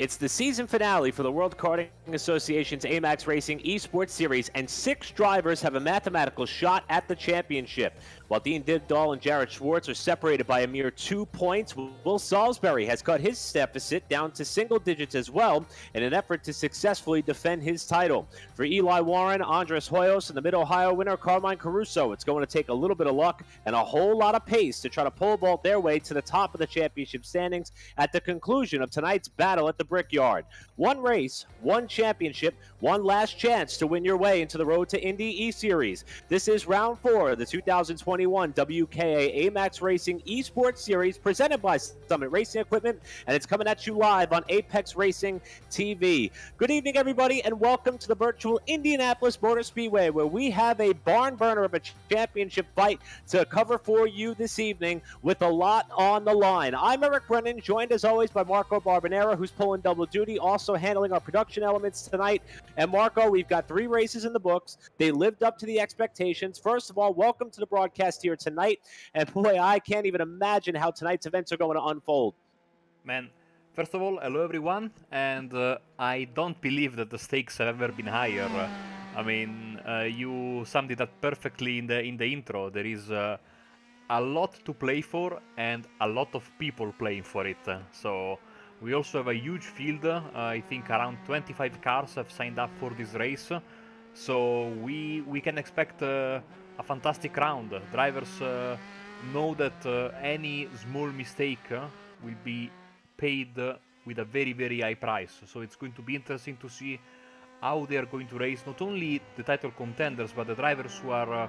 It's the season finale for the World Karting Association's A-Maxx Racing eSports Series, and 6 drivers have a mathematical shot at the championship. While Dean Dibdahl and Jared Schwartz are separated by a mere 2 points, Will Salisbury has cut his deficit down to single digits as well in an effort to successfully defend his title. For Eli Warren, Andres Hoyos, and the Mid-Ohio winner Carmine Caruso, it's going to take a little bit of luck and a whole lot of pace to try to pole vault their way to the top of the championship standings at the conclusion of tonight's battle at the Brickyard. One race, one championship, one last chance to win your way into the Road to Indy E-Series. This is round 4 of the 2021 WKA A-Maxx Racing eSports Series presented by Summit Racing Equipment, and it's coming at you live on Apex Racing TV. Good evening, everybody, and welcome to the virtual Indianapolis Motor Speedway, where we have a barn burner of a championship fight to cover for you this evening with a lot on the line. I'm Eric Brennan, joined as always by Marco Barbanera, who's pulling double duty, also handling our production elements tonight. And Marco, we've got 3 races in the books. They lived up to the expectations. First of all, welcome to the broadcast here tonight. And boy, I can't even imagine how tonight's events are going to unfold. Man, first of all, hello everyone. And I don't believe that the stakes have ever been higher. I mean, you summed it up perfectly in the intro. There is a lot to play for and a lot of people playing for it. So we also have a huge field. I think around 25 cars have signed up for this race. So we can expect a fantastic round. Drivers know that any small mistake will be paid with a very, very high price. So it's going to be interesting to see how they are going to race not only the title contenders, but the drivers who are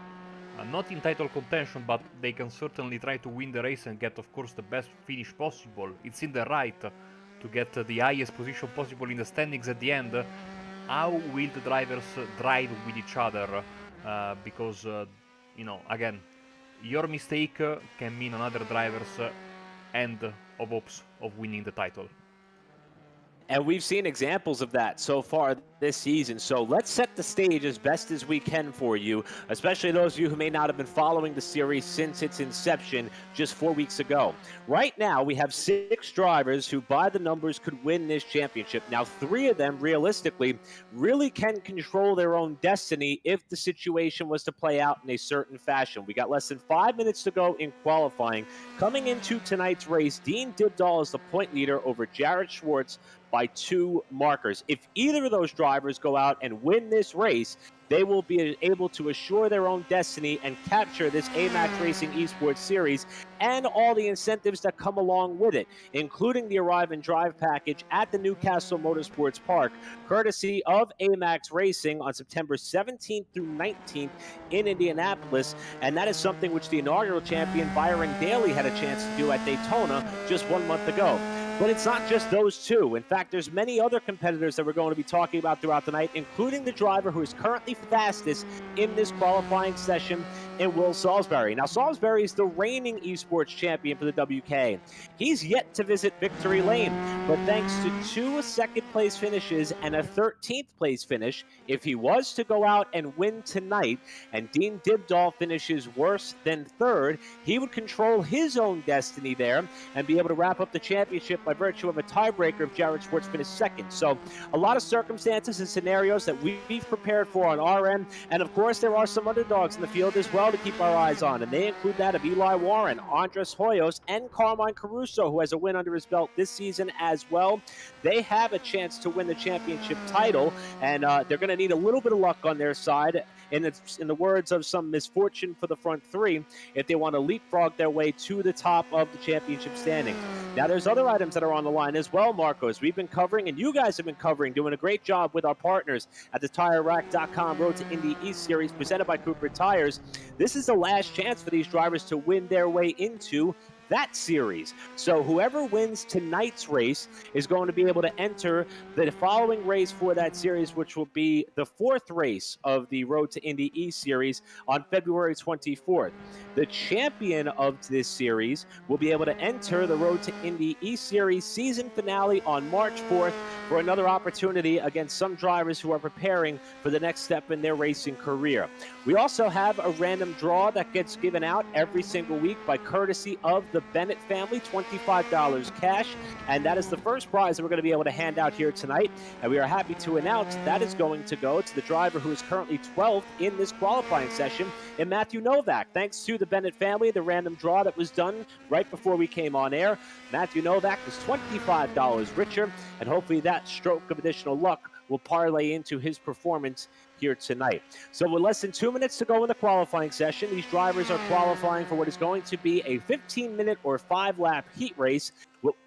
not in title contention, but they can certainly try to win the race and get, of course, the best finish possible. It's in their right to get the highest position possible in the standings at the end. How will the drivers drive with each other? Because, you know, again, your mistake can mean another driver's end of hopes of winning the title. And we've seen examples of that so far this season. So let's set the stage as best as we can for you, especially those of you who may not have been following the series since its inception just 4 weeks ago. Right now, we have 6 drivers who, by the numbers, could win this championship. Now, 3 of them, realistically, really can control their own destiny if the situation was to play out in a certain fashion. We got less than 5 minutes to go in qualifying. Coming into tonight's race, Dean Dibdahl is the point leader over Jared Schwartz by 2 markers. If either of those drivers go out and win this race, they will be able to assure their own destiny and capture this A-Maxx Racing eSports Series and all the incentives that come along with it, including the Arrive and Drive package at the Newcastle Motorsports Park, courtesy of A-Maxx Racing on September 17th through 19th in Indianapolis. And that is something which the inaugural champion Byron Daly had a chance to do at Daytona just 1 month ago. But it's not just those 2. In fact, there's many other competitors that we're going to be talking about throughout the night, including the driver who is currently fastest in this qualifying session, in Will Salisbury. Now, Salisbury is the reigning esports champion for the WK. He's yet to visit victory lane, but thanks to 2 second-place finishes and a 13th-place finish, if he was to go out and win tonight, and Dean Dibdahl finishes worse than 3rd, he would control his own destiny there and be able to wrap up the championship by virtue of a tiebreaker if Jared Schwartz finished 2nd. So a lot of circumstances and scenarios that we've prepared for on our end, and of course there are some underdogs in the field as well to keep our eyes on, and they include that of Eli Warren, Andres Hoyos, and Carmine Caruso, who has a win under his belt this season as well. They have a chance to win the championship title, and they're going to need a little bit of luck on their side, and it's, in the words of some, misfortune for the front 3 if they want to leapfrog their way to the top of the championship standing. Now, there's other items that are on the line as well, Marcos. We've been covering, and you guys have been covering, doing a great job with our partners at the TireRack.com Road to Indy East Series presented by Cooper Tires. This is the last chance for these drivers to win their way into that series. So whoever wins tonight's race is going to be able to enter the following race for that series, which will be the 4th race of the Road to Indy East Series on February 24th. The champion of this series will be able to enter the Road to Indy East Series season finale on March 4th for another opportunity against some drivers who are preparing for the next step in their racing career. We also have a random draw that gets given out every single week by courtesy of the Bennett family, $25 cash. And that is the first prize that we're going to be able to hand out here tonight. And we are happy to announce that is going to go to the driver who is currently 12th in this qualifying session, in Matthew Novak. Thanks to the Bennett family, the random draw that was done right before we came on air, Matthew Novak is $25 richer, and hopefully that stroke of additional luck will parlay into his performance here tonight. So with less than 2 minutes to go in the qualifying session, these drivers are qualifying for what is going to be a 15-minute or 5-lap heat race,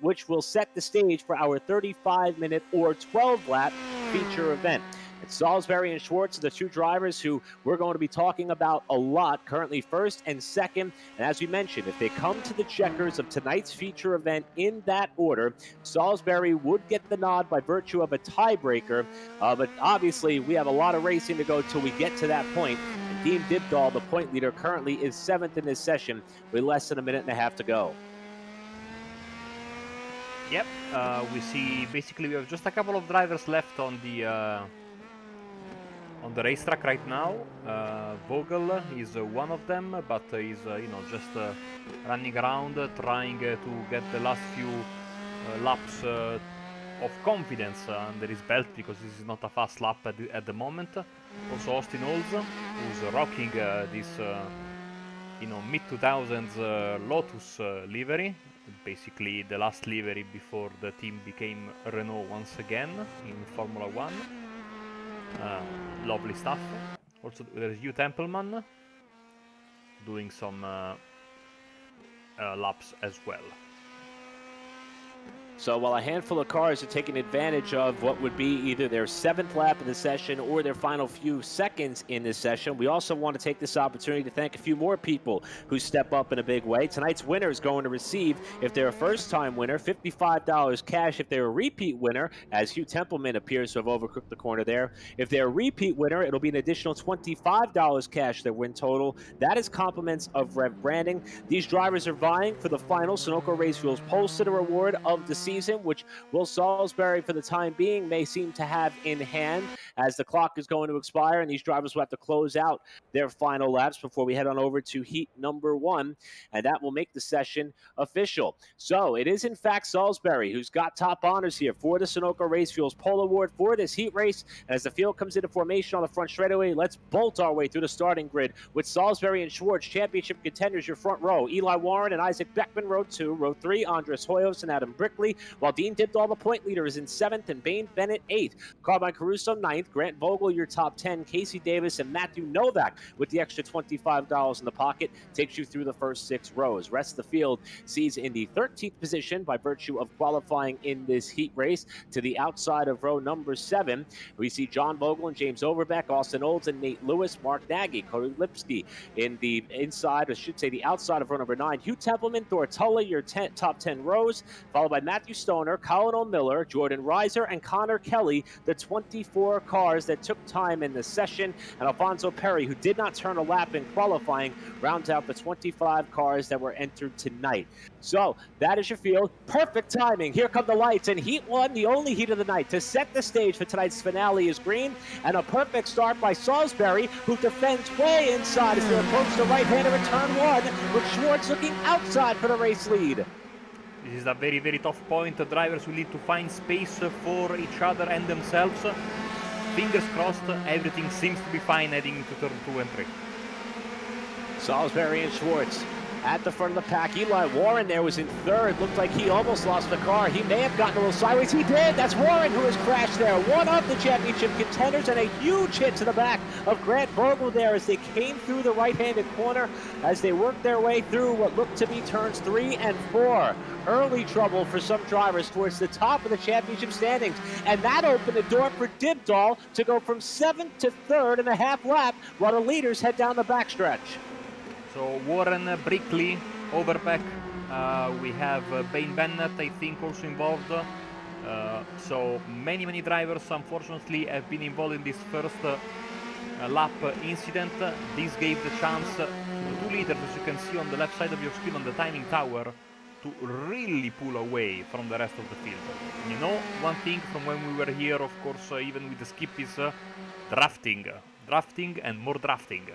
which will set the stage for our 35-minute or 12-lap feature event. And Salisbury and Schwartz are the two drivers who we're going to be talking about a lot, currently first and second. And as we mentioned, if they come to the checkers of tonight's feature event in that order, Salisbury would get the nod by virtue of a tiebreaker. But obviously, we have a lot of racing to go till we get to that point. And Dean Dibdahl, the point leader, currently is 7th in this session with less than a minute and a half to go. Yep, we see basically we have just a couple of drivers left on the racetrack right now. Vogel is one of them, but he's just running around trying to get the last few laps of confidence under his belt, because this is not a fast lap at the moment. Also Austin Olds, who's rocking this mid-2000s Lotus livery, basically the last livery before the team became Renault once again in Formula 1. Lovely stuff. Also there's Hugh Templeman doing some laps as well. So while a handful of cars are taking advantage of what would be either their 7th lap of the session or their final few seconds in this session, we also want to take this opportunity to thank a few more people who step up in a big way. Tonight's winner is going to receive, if they're a first-time winner, $55 cash. If they're a repeat winner, as Hugh Templeman appears to have overcooked the corner there, if they're a repeat winner, it'll be an additional $25 cash, their win total. That is compliments of Rev Branding. These drivers are vying for the final Sunoco Racefuels Pollster Award of the season, which Will Salisbury, for the time being, may seem to have in hand, as the clock is going to expire and these drivers will have to close out their final laps before we head on over to heat number 1, and that will make the session official. So it is in fact Salisbury who's got top honors here for the Sunoco Racefuels Pole Award for this heat race. And as the field comes into formation on the front straightaway, let's bolt our way through the starting grid with Salisbury and Schwartz, championship contenders, your front row. Eli Warren and Isaac Beckman, row 2. Row 3, Andres Hoyos and Adam Brickley, while Dean Dibdahl, the point leader, is in 7th, and Bain Bennett 8th. Carmine Caruso 9th, Grant Vogel, your top 10, Casey Davis and Matthew Novak with the extra $25 in the pocket takes you through the first 6 rows. Rest of the field sees in the 13th position by virtue of qualifying in this heat race. To the outside of row number 7, we see John Vogel and James Overbeck, Austin Olds and Nate Lewis, Mark Nagy, Cody Lipsky in the inside, I should say the outside of row number 9. Hugh Templeman, Thor Tully, your top 10 rows, followed by Matthew Stoner, Colin O'Miller, Jordan Reiser, and Connor Kelly, the 24 cars that took time in the session. And Alfonso Perry, who did not turn a lap in qualifying, rounds out the 25 cars that were entered tonight. So that is your field. Perfect timing. Here come the lights. And heat 1, the only heat of the night, to set the stage for tonight's finale is green. And a perfect start by Salisbury, who defends way inside as they approach the right-hander in turn 1, with Schwartz looking outside for the race lead. This is a very, very tough point. The drivers will need to find space for each other and themselves. Fingers crossed, everything seems to be fine heading into turn 2 and 3. Salisbury and Schwartz at the front of the pack. Eli Warren there was in 3rd. Looked like he almost lost the car. He may have gotten a little sideways. He did. That's Warren who has crashed there. One of the championship contenders, and a huge hit to the back of Grant Vogel there as they came through the right-handed corner as they worked their way through what looked to be turns 3 and 4. Early trouble for some drivers towards the top of the championship standings, and that opened the door for Dibdahl to go from 7th to 3rd in a half lap while the leaders head down the backstretch. So Warren, Brickley, Overbeck, we have Bain Bennett, I think, also involved. So many drivers, unfortunately, have been involved in this first lap incident. This gave the chance to the 2 leaders, as you can see on the left side of your screen on the timing tower, to really pull away from the rest of the field. And you know, one thing from when we were here, of course, even with the skip, is drafting and more drafting.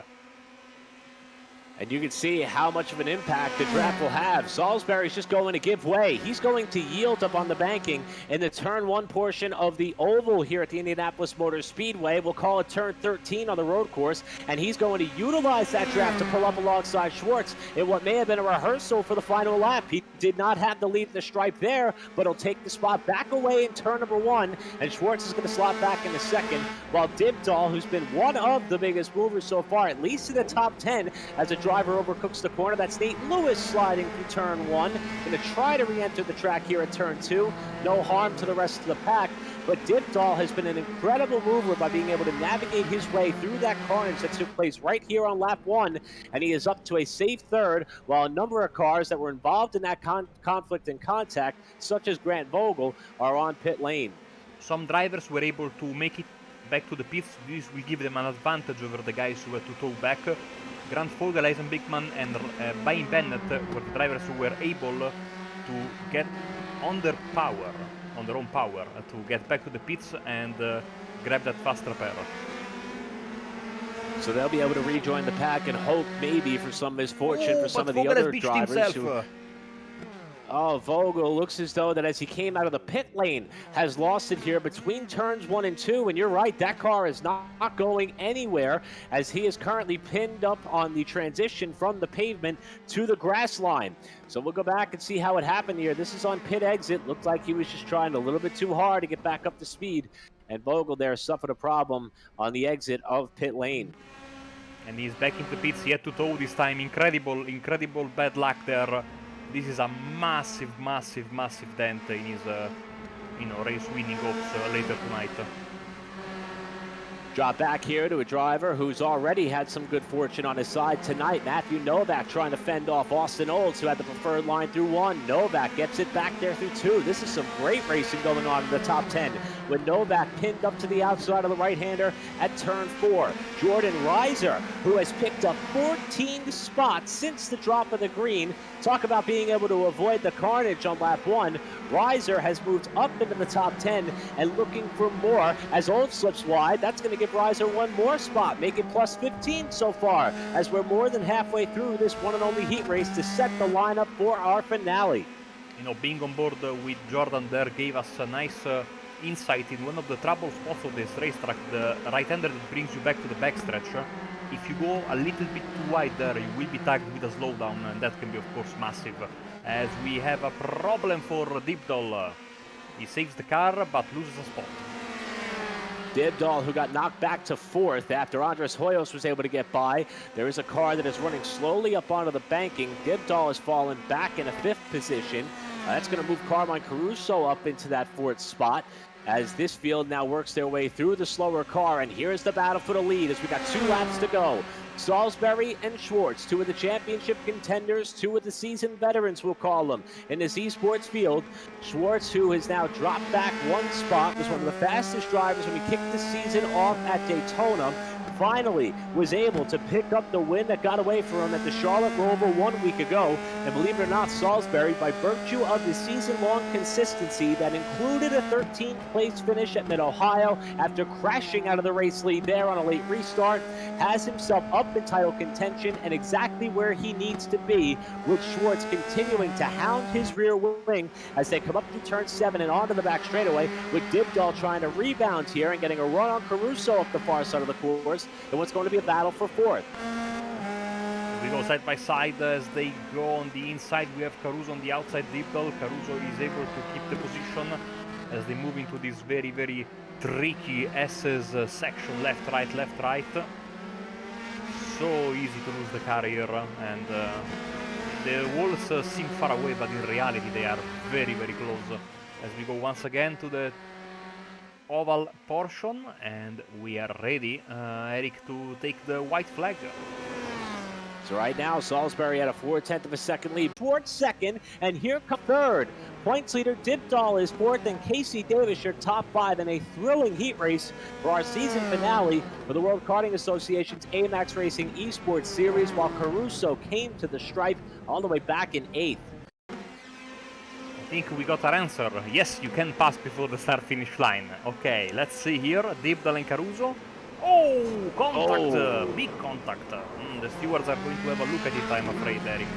And you can see how much of an impact the draft will have. Salisbury's just going to give way. He's going to yield up on the banking in the turn 1 portion of the oval here at the Indianapolis Motor Speedway. We'll call it turn 13 on the road course. And he's going to utilize that draft to pull up alongside Schwartz in what may have been a rehearsal for the final lap. He did not have the lead at the stripe there, but he'll take the spot back away in turn number 1. And Schwartz is going to slot back in the second, while Dibdahl, who's been one of the biggest movers so far, at least in the top 10, as a driver overcooks the corner. That's Nate Lewis sliding through turn 1. Going to try to re-enter the track here at turn 2. No harm to the rest of the pack. But Dibdahl has been an incredible mover by being able to navigate his way through that carnage that took place right here on lap 1. And he is up to a safe third, while a number of cars that were involved in that conflict and contact, such as Grant Vogel, are on pit lane. Some drivers were able to make it back to the pits. This will give them an advantage over the guys who were to tow back. Grant Vogel, Eisen Bigman, and Bain Bennett were the drivers who were able to get on their own power, to get back to the pits and grab that fast repair. So they'll be able to rejoin the pack and hope maybe for some misfortune for some of the Vogel other drivers who... Oh, Vogel looks as though that as he came out of the pit lane, has lost it here between turns 1 and 2. And you're right, that car is not going anywhere as he is currently pinned up on the transition from the pavement to the grass line. So we'll go back and see how it happened here. This is on pit exit. Looked like he was just trying a little bit too hard to get back up to speed. And Vogel there suffered a problem on the exit of pit lane. And he's back into pits. He had to tow this time. Incredible bad luck there. This is a massive dent in his, race winning hopes later tonight. Drop back here to a driver who's already had some good fortune on his side tonight. Matthew Novak trying to fend off Austin Olds, who had the preferred line through 1. Novak gets it back there through 2. This is some great racing going on in the top 10, with Novak pinned up to the outside of the right-hander at turn 4. Jordan Reiser, who has picked up 14 spots since the drop of the green. Talk about being able to avoid the carnage on lap 1. Reiser has moved up into the top 10 and looking for more as Olds slips wide. That's going to give Reiser one more spot, make it plus 15 so far, as we're more than halfway through this one and only heat race to set the lineup for our finale. Being on board with Jordan there gave us a nice insight in one of the trouble spots of this racetrack, the right-hander that brings you back to the backstretch. If you go a little bit too wide there, you will be tagged with a slowdown, and that can be, of course, massive. As we have a problem for Dibdahl. He saves the car, but loses a spot. Dibdahl, who got knocked back to 4th after Andres Hoyos was able to get by. There is a car that is running slowly up onto the banking. Dibdahl has fallen back in a 5th position. That's going to move Carmine Caruso up into that 4th spot, as this field now works their way through the slower car. And here's the battle for the lead as we got 2 laps to go. Salisbury and Schwartz, 2 of the championship contenders, 2 of the seasoned veterans, we'll call them, in this eSports field. Schwartz, who has now dropped back 1 spot, was one of the fastest drivers when we kicked the season off at Daytona. Finally was able to pick up the win that got away from him at the Charlotte Roval 1 week ago. And believe it or not, Salisbury, by virtue of the season-long consistency that included a 13th place finish at Mid-Ohio after crashing out of the race lead there on a late restart, has himself up in title contention and exactly where he needs to be, with Schwartz continuing to hound his rear wing as they come up to turn 7 and onto the back straightaway, with Dibdahl trying to rebound here and getting a run on Caruso up the far side of the course. And what's going to be a battle for 4th. We go side by side as they go on the inside. We have Caruso on the outside. Dibdahl. Caruso is able to keep the position as they move into this very tricky S's section, left right. So easy to lose the car here, and the walls seem far away, but in reality they are very close. As we go once again to the oval portion, and we are ready, Eric, to take the white flag. So right now, Salisbury at a 4/10 of a second lead. Schwartz second, and here comes third. Points leader Dibdahl is 4th, and Casey Davis your top 5 in a thrilling heat race for our season finale for the World Karting Association's A-Maxx Racing eSports Series, while Caruso came to the stripe all the way back in 8th. I think we got our answer. Yes, you can pass before the start-finish line. Okay, let's see here. Dibdahl and Caruso Oh, contact! Oh. Big contact. The stewards are going to have a look at it, I'm afraid, Eric.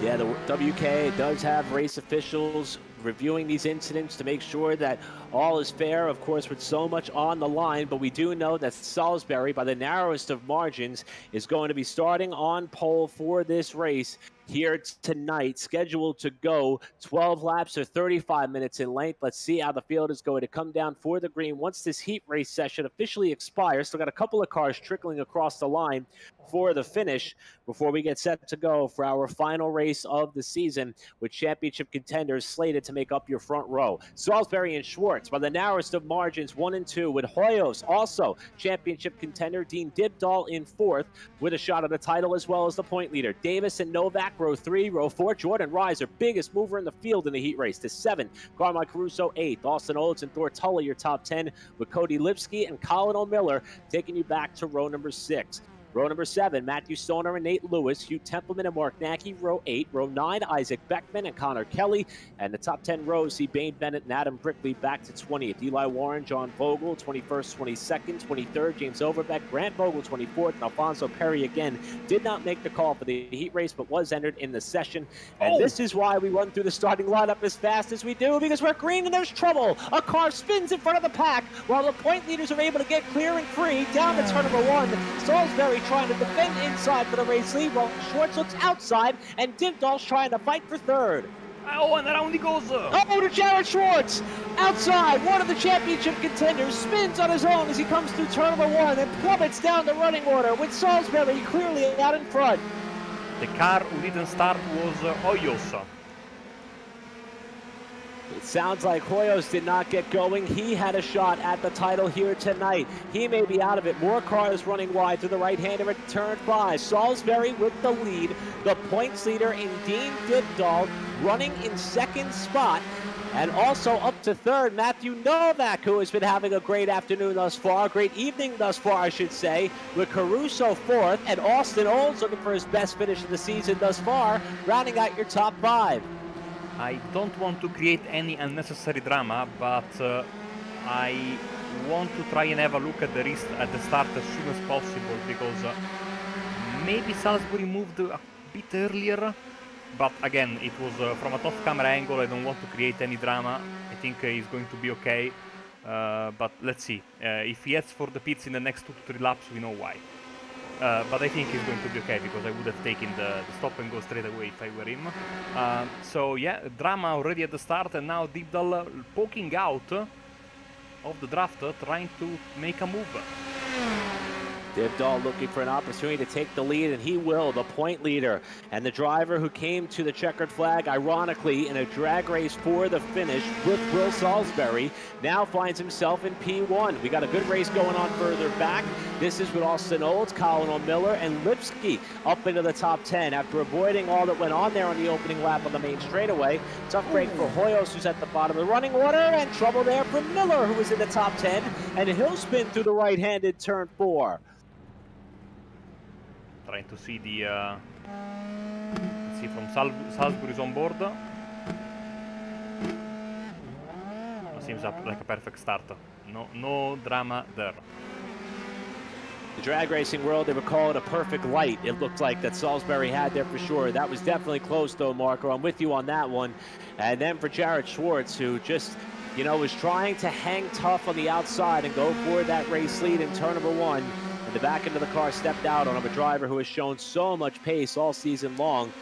Yeah, the WK does have race officials reviewing these incidents to make sure that all is fair, of course, with so much on the line. But we do know that Salisbury, by the narrowest of margins, is going to be starting on pole for this race here tonight, scheduled to go 12 laps or 35 minutes in length. Let's see how the field is going to come down for the green once this heat race session officially expires. Still got a couple of cars trickling across the line for the finish before we get set to go for our final race of the season, with championship contenders slated to make up your front row. Salisbury and Schwartz by the narrowest of margins, 1 and 2, with Hoyos also championship contender. Dean Dibdahl in 4th with a shot at the title, as well as the point leader. Davis and Novak, row 3. Row 4, Jordan Reiser, biggest mover in the field in the heat race, to 7. Carmine Caruso 8th. Austin Olds and Thor Tully your top 10, with Cody Lipsky and Colin O'Miller taking you back to row number 6. Row number 7, Matthew Stoner and Nate Lewis, Hugh Templeman and Mark Nackey. Row 8, row 9, Isaac Beckman and Connor Kelly. And the top 10 rows see Bane Bennett and Adam Brickley back to 20th. Eli Warren, John Vogel, 21st, 22nd, 23rd, James Overbeck, Grant Vogel, 24th, and Alfonso Perry again did not make the call for the heat race, but was entered in the session. And this is why we run through the starting lineup as fast as we do, because we're green and there's trouble. A car spins in front of the pack while the point leaders are able to get clear and free down to turn number 1. Salisbury trying to defend inside for the race lead, while Schwartz looks outside, and Dibdahl's trying to fight for 3rd. Oh, and around he goes! Oh, to Jared Schwartz! Outside, one of the championship contenders spins on his own as he comes through turn number 1 and plummets down the running order, with Salisbury clearly out in front. The car who didn't start was Hoyos. It sounds like Hoyos did not get going. He had a shot at the title here tonight. He may be out of it. More cars running wide to the right-hander at turn 5. Salisbury with the lead. The points leader in Dean Dibdahl running in 2nd spot. And also up to 3rd, Matthew Novak, who has been having a great afternoon thus far, great evening thus far, I should say, with Caruso 4th, and Austin Olds looking for his best finish of the season thus far, rounding out your top 5. I don't want to create any unnecessary drama, but I want to try and have a look at the race at the start as soon as possible, because maybe Salisbury moved a bit earlier, but again, it was from a top camera angle. I don't want to create any drama. I think he's going to be okay, but let's see. If he heads for the pits in the next 2 to 3 laps, we know why. But I think he's going to be okay, because I would have taken the stop and go straight away if I were him. So yeah, drama already at the start, and now Dibdahl poking out of the draft, trying to make a move. Dibdahl looking for an opportunity to take the lead, and he will, the point leader. And the driver who came to the checkered flag, ironically, in a drag race for the finish with Will Salisbury, now finds himself in P1. We got a good race going on further back. This is with Austin Olds, Colin O'Miller, and Lipsky up into the top 10 after avoiding all that went on there on the opening lap on the main straightaway. Tough break for Hoyos, who's at the bottom of the running order, and trouble there for Miller, who was in the top 10, and he'll spin through the right-handed turn 4. Trying to see the let's see from Salisbury's on board. Seems like a perfect start. No drama there. The drag racing world, they would call it a perfect light. It looked like that Salisbury had there for sure. That was definitely close though, Marco. I'm with you on that one. And then for Jared Schwartz, who just, you know, was trying to hang tough on the outside and go for that race lead in turn number 1. And the back end of the car stepped out on him, a driver who has shown so much pace all season long.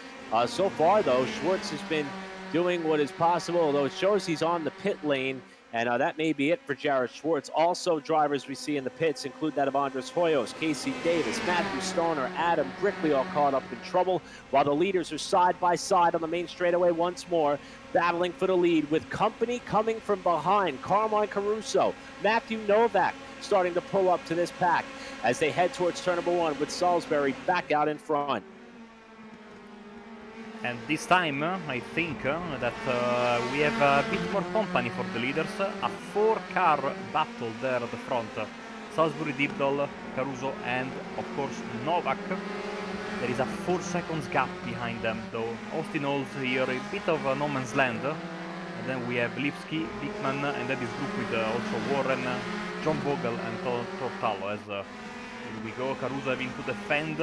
So far, though, Schwartz has been doing what is possible, although it shows he's on the pit lane. And that may be it for Jared Schwartz. Also, drivers we see in the pits include that of Andres Hoyos, Casey Davis, Matthew Stoner, Adam Brickley, all caught up in trouble, while the leaders are side by side on the main straightaway once more, battling for the lead, with company coming from behind. Carmine Caruso, Matthew Novak starting to pull up to this pack as they head towards turn number 1, with Salisbury back out in front. And this time, I think that we have a bit more company for the leaders. A 4-car battle there at the front. Salisbury, Dibdahl, Caruso, and of course Novak. There is a 4 seconds gap behind them, though. Austin Olds here, a bit of a no man's land. Then we have Lipski, Bickman, and then this group with also Warren, John Vogel, and Tortalo. As here we go, Caruso having to defend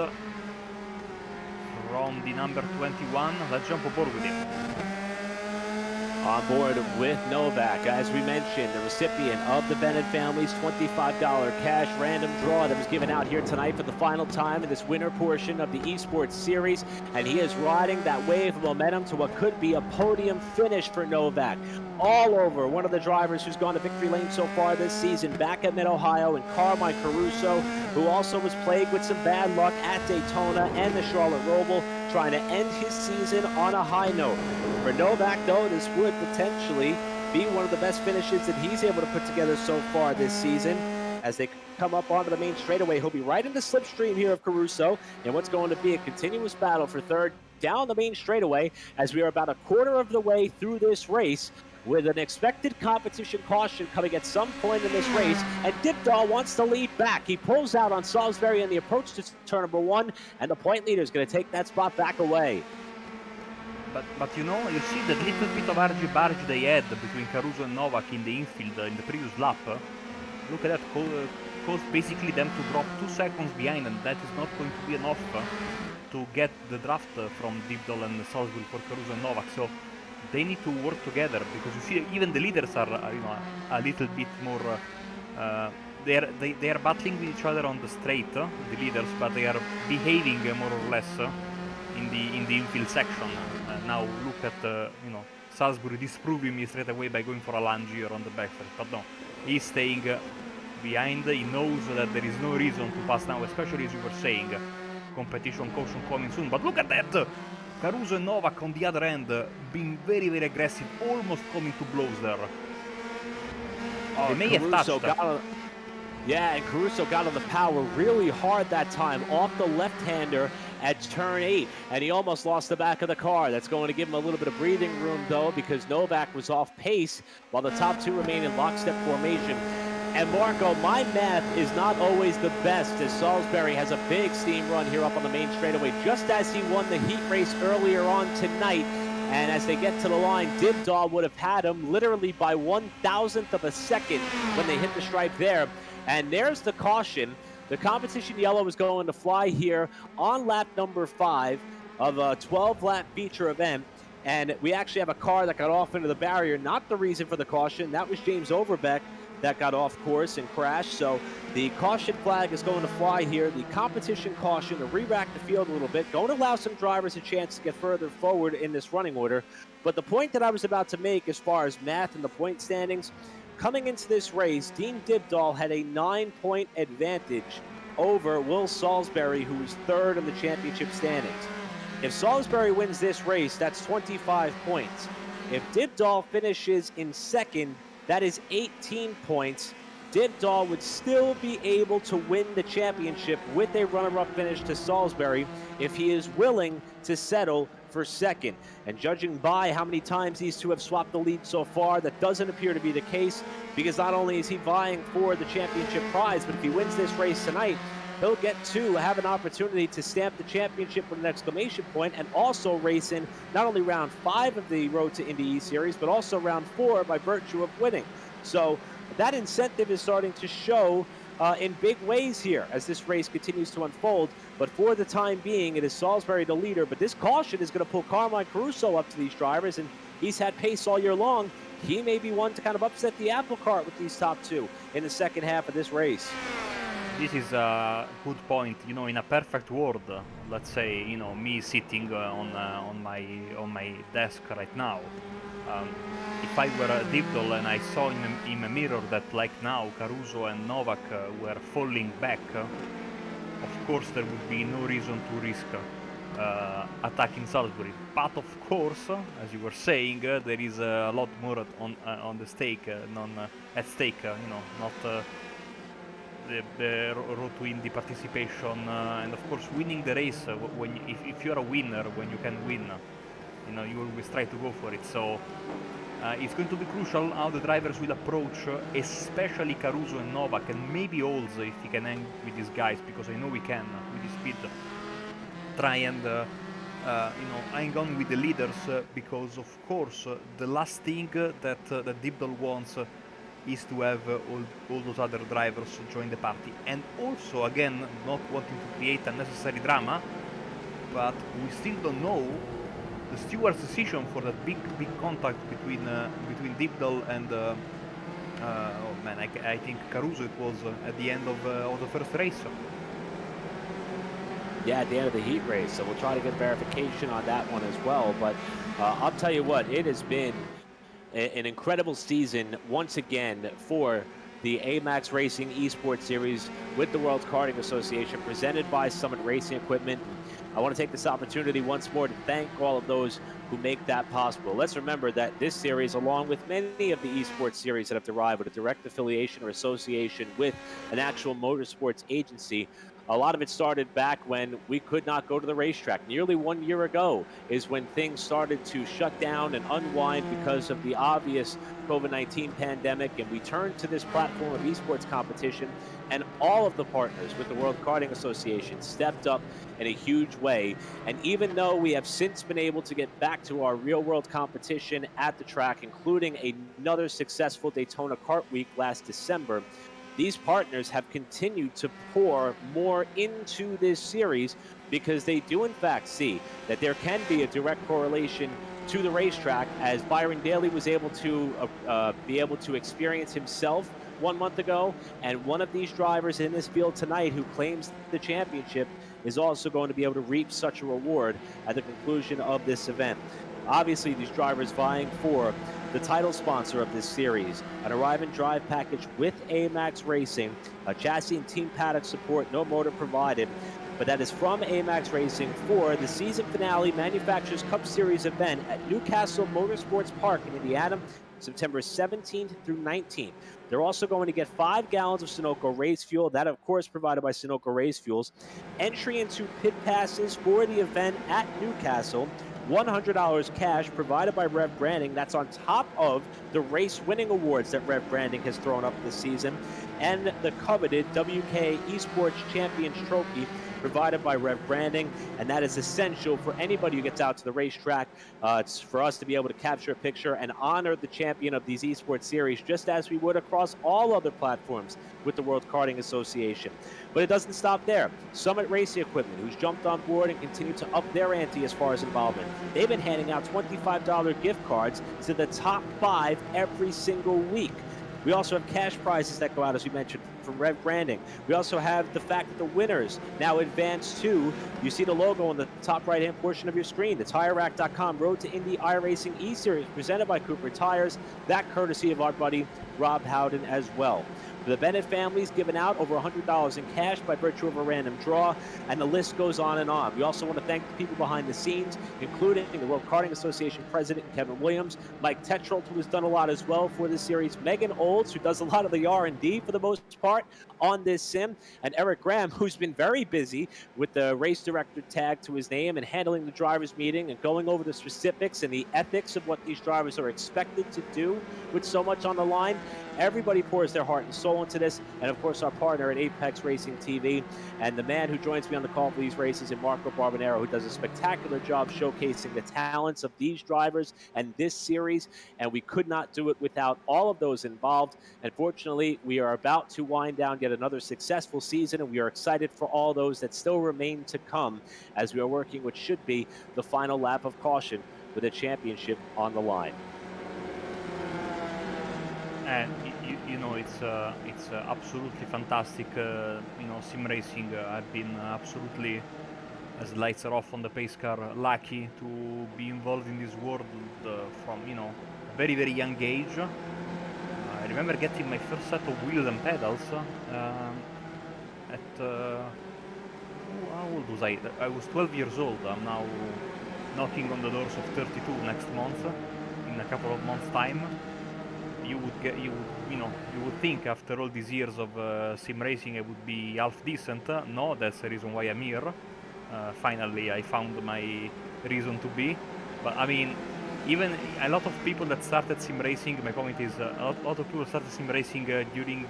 from the number 21. Let's jump aboard with him. On board with Novak, as we mentioned, the recipient of the Bennett family's $25 cash random draw that was given out here tonight for the final time in this winter portion of the eSports series. And he is riding that wave of momentum to what could be a podium finish for Novak. All over one of the drivers who's gone to victory lane so far this season, back at Mid-Ohio, and Carmine Caruso, who also was plagued with some bad luck at Daytona and the Charlotte Roval, trying to end his season on a high note. For Novak, though, this would potentially be one of the best finishes that he's able to put together so far this season. As they come up onto the main straightaway, he'll be right in the slipstream here of Caruso in what's going to be a continuous battle for third down the main straightaway, as we are about a quarter of the way through this race, with an expected competition caution coming at some point in this race, and Dibdahl wants to lead back. He pulls out on Salisbury in the approach to turn number 1, and the point leader is going to take that spot back away. But you know, you see that little bit of argy-bargy they had between Caruso and Novak in the infield in the previous lap. Look at that, caused basically them to drop 2 seconds behind, and that is not going to be enough to get the draft from Dibdahl and Salisbury for Caruso and Novak. So they need to work together, because you see even the leaders are you know, a little bit more they are battling with each other on the straight, the leaders, but they are behaving more or less in the infield section. Now look at you know, Salisbury disproving me straight away by going for a lunge here on the backstretch, but no, he's staying behind. He knows that there is no reason to pass now, especially as you were saying, competition caution coming soon. But look at that! Caruso and Novak on the other end, being very, very aggressive, almost coming to blows there. They may have touched. Yeah, and Caruso got on the power really hard that time off the left-hander at turn 8, and he almost lost the back of the car. That's going to give him a little bit of breathing room, though, because Novak was off pace while the top 2 remain in lockstep formation. And Marco, my math is not always the best, as Salisbury has a big steam run here up on the main straightaway, just as he won the heat race earlier on tonight. And as they get to the line, Dibdahl would have had him literally by 1,000th of a second when they hit the stripe there. And there's the caution. The competition yellow is going to fly here on lap number 5 of a 12-lap feature event. And we actually have a car that got off into the barrier. Not the reason for the caution. That was James Overbeck that got off course and crashed. So the caution flag is going to fly here. The competition caution to re-rack the field a little bit, going to allow some drivers a chance to get further forward in this running order. But the point that I was about to make as far as math and the point standings, coming into this race, Dean Dibdahl had a 9-point advantage over Will Salisbury, who was 3rd in the championship standings. If Salisbury wins this race, that's 25 points. If Dibdahl finishes in 2nd, that is 18 points. Dibdahl would still be able to win the championship with a runner-up finish to Salisbury if he is willing to settle for 2nd. And judging by how many times these two have swapped the lead so far, that doesn't appear to be the case, because not only is he vying for the championship prize, but if he wins this race tonight, he'll get to have an opportunity to stamp the championship with an exclamation point, and also race in not only round 5 of the Road to Indy E-Series, but also round 4 by virtue of winning. So that incentive is starting to show in big ways here as this race continues to unfold. But for the time being, it is Salisbury the leader. But this caution is going to pull Carmine Caruso up to these drivers, and he's had pace all year long. He may be one to kind of upset the apple cart with these top 2 in the second half of this race. This is a good point. You know, in a perfect world, let's say, you know, me sitting on my desk right now, if I were Dibdahl and I saw in a mirror that, like now, Caruso and Novak were falling back, of course there would be no reason to risk attacking Salisbury. But of course, as you were saying, there is a lot more on the stake, at stake. You know, not the road to Indy participation, and of course winning the race. If you're a winner, when you can win, you know, you always try to go for it. So it's going to be crucial how the drivers will approach, especially Caruso and Novak, and maybe also if he can hang with these guys, because I know we can with his speed try and I'm going with the leaders because, of course, the last thing that Dibdol wants is to have all those other drivers join the party. And also, again, not wanting to create unnecessary drama, but we still don't know the steward's decision for that big contact between Dibdol and oh man, I think Caruso it was at the end of the first race. Yeah, at the end of the heat race. So we'll try to get verification on that one as well. But I'll tell you what, it has been an incredible season once again for the A-Maxx Racing eSports Series with the World Karting Association, presented by Summit Racing Equipment. I want to take this opportunity once more to thank all of those who make that possible. Let's remember that this series, along with many of the esports series that have derived with a direct affiliation or association with an actual motorsports agency, a lot of it started back when we could not go to the racetrack. Nearly 1 year ago is when things started to shut down and unwind because of the obvious COVID-19 pandemic, and we turned to this platform of esports competition, and all of the partners with the World Karting Association stepped up in a huge way. And even though we have since been able to get back to our real-world competition at the track, including another successful Daytona Kart Week last December, these partners have continued to pour more into this series because they do in fact see that there can be a direct correlation to the racetrack, as Byron Daly was able to experience himself 1 month ago, and one of these drivers in this field tonight who claims the championship is also going to be able to reap such a reward at the conclusion of this event. Obviously, these drivers vying for the title sponsor of this series, an arrive and drive package with A-Maxx Racing, a chassis and team paddock support, no motor provided, but that is from A-Maxx Racing for the season finale Manufacturers Cup Series event at Newcastle Motorsports Park in Indiana, September 17th through 19th. They're also going to get 5 gallons of Sunoco race fuel, that of course provided by Sunoco Race Fuels, entry into pit passes for the event at Newcastle, $100 cash provided by Rev Branding. That's on top of the race winning awards that Rev Branding has thrown up this season, and the coveted WK Esports Champions Trophy provided by Rev Branding, and that is essential for anybody who gets out to the racetrack. It's for us to be able to capture a picture and honor the champion of these esports series, just as we would across all other platforms with the World Karting Association. But it doesn't stop there. Summit Racing Equipment, who's jumped on board and continued to up their ante as far as involvement. They've been handing out $25 gift cards to the top 5 every single week. We also have cash prizes that go out, as we mentioned, from Rev Branding. We also have the fact that the winners now advance to, you see the logo on the top right-hand portion of your screen, the TireRack.com Road to Indy iRacing E-Series presented by Cooper Tires, that courtesy of our buddy Rob Howden as well. For the Bennett families, giving out over $100 in cash by virtue of a random draw, and the list goes on and on. We also want to thank the people behind the scenes, including the World Karting Association President Kevin Williams, Mike Tetrold, who has done a lot as well for this series, Megan Olds, who does a lot of the R&D for the most part on this sim, and Eric Graham, who's been very busy with the race director tag to his name and handling the drivers meeting and going over the specifics and the ethics of what these drivers are expected to do with so much on the line. Everybody pours their heart and soul into this, and of course our partner at Apex Racing TV, and the man who joins me on the call for these races is Marco Barbonero, who does a spectacular job showcasing the talents of these drivers and this series, and we could not do it without all of those involved. And fortunately, we are about to wind down yet another successful season, and we are excited for all those that still remain to come as we are working what should be the final lap of caution with a championship on the line. And you know, it's absolutely fantastic. Sim racing. I've been absolutely, as lights are off on the pace car, lucky to be involved in this world from very very young age. I remember getting my first set of wheels and pedals at how old was I? I was 12 years old. I'm now knocking on the doors of 32 next month. In a couple of months' time. You would think after all these years of sim racing I would be half decent. No, that's the reason why I'm here. Finally, I found my reason to be. But I mean, even a lot of people that started sim racing, my comment is a lot of people started sim racing during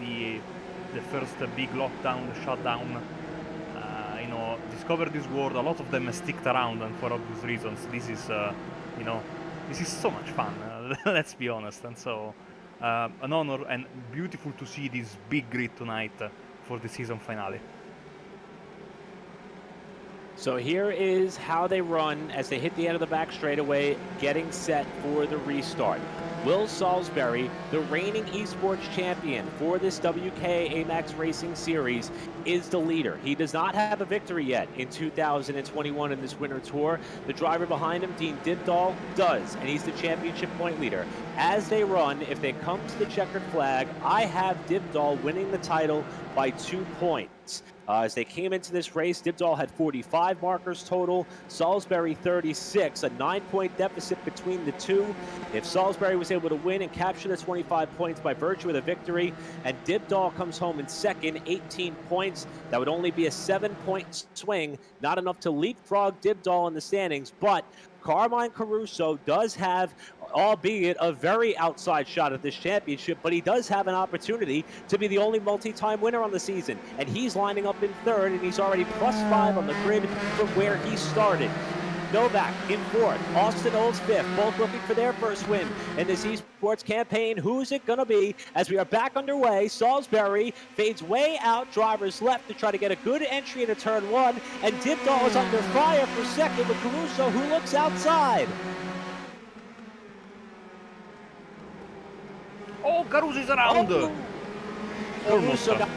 the first big lockdown, the shutdown. discovered this world. A lot of them sticked around, and for obvious reasons, this is, you know, this is so much fun. Let's be honest. And so, an honor and beautiful to see this big grid tonight for the season finale. So here is how they run as they hit the end of the back straightaway, getting set for the restart. Will Salisbury, the reigning eSports champion for this WK A-Maxx Racing Series, is the leader. He does not have a victory yet in 2021 in this winter tour. The driver behind him, Dean Dibdahl, does, and he's the championship point leader. As they run, if they come to the checkered flag, I have Dibdahl winning the title by 2 points. As they came into this race, Dibdahl had 45 markers total, Salisbury 36, a 9-point deficit between the two. If Salisbury was able to win and capture the 25 points by virtue of the victory, and Dibdahl comes home in second, 18 points, that would only be a 7-point swing, not enough to leapfrog Dibdahl in the standings, but Carmine Caruso does have, albeit a very outside shot at this championship, but he does have an opportunity to be the only multi-time winner on the season. And he's lining up in third, and he's already +5 on the grid from where he started. Novak in fourth, Austin Olds fifth, both looking for their first win in this eSports campaign. Who's it gonna be? As we are back underway, Salisbury fades way out, drivers left to try to get a good entry into turn 1, and Dibdahl is under fire for second with Caruso, who looks outside. Oh, Caruso is around! Caruso got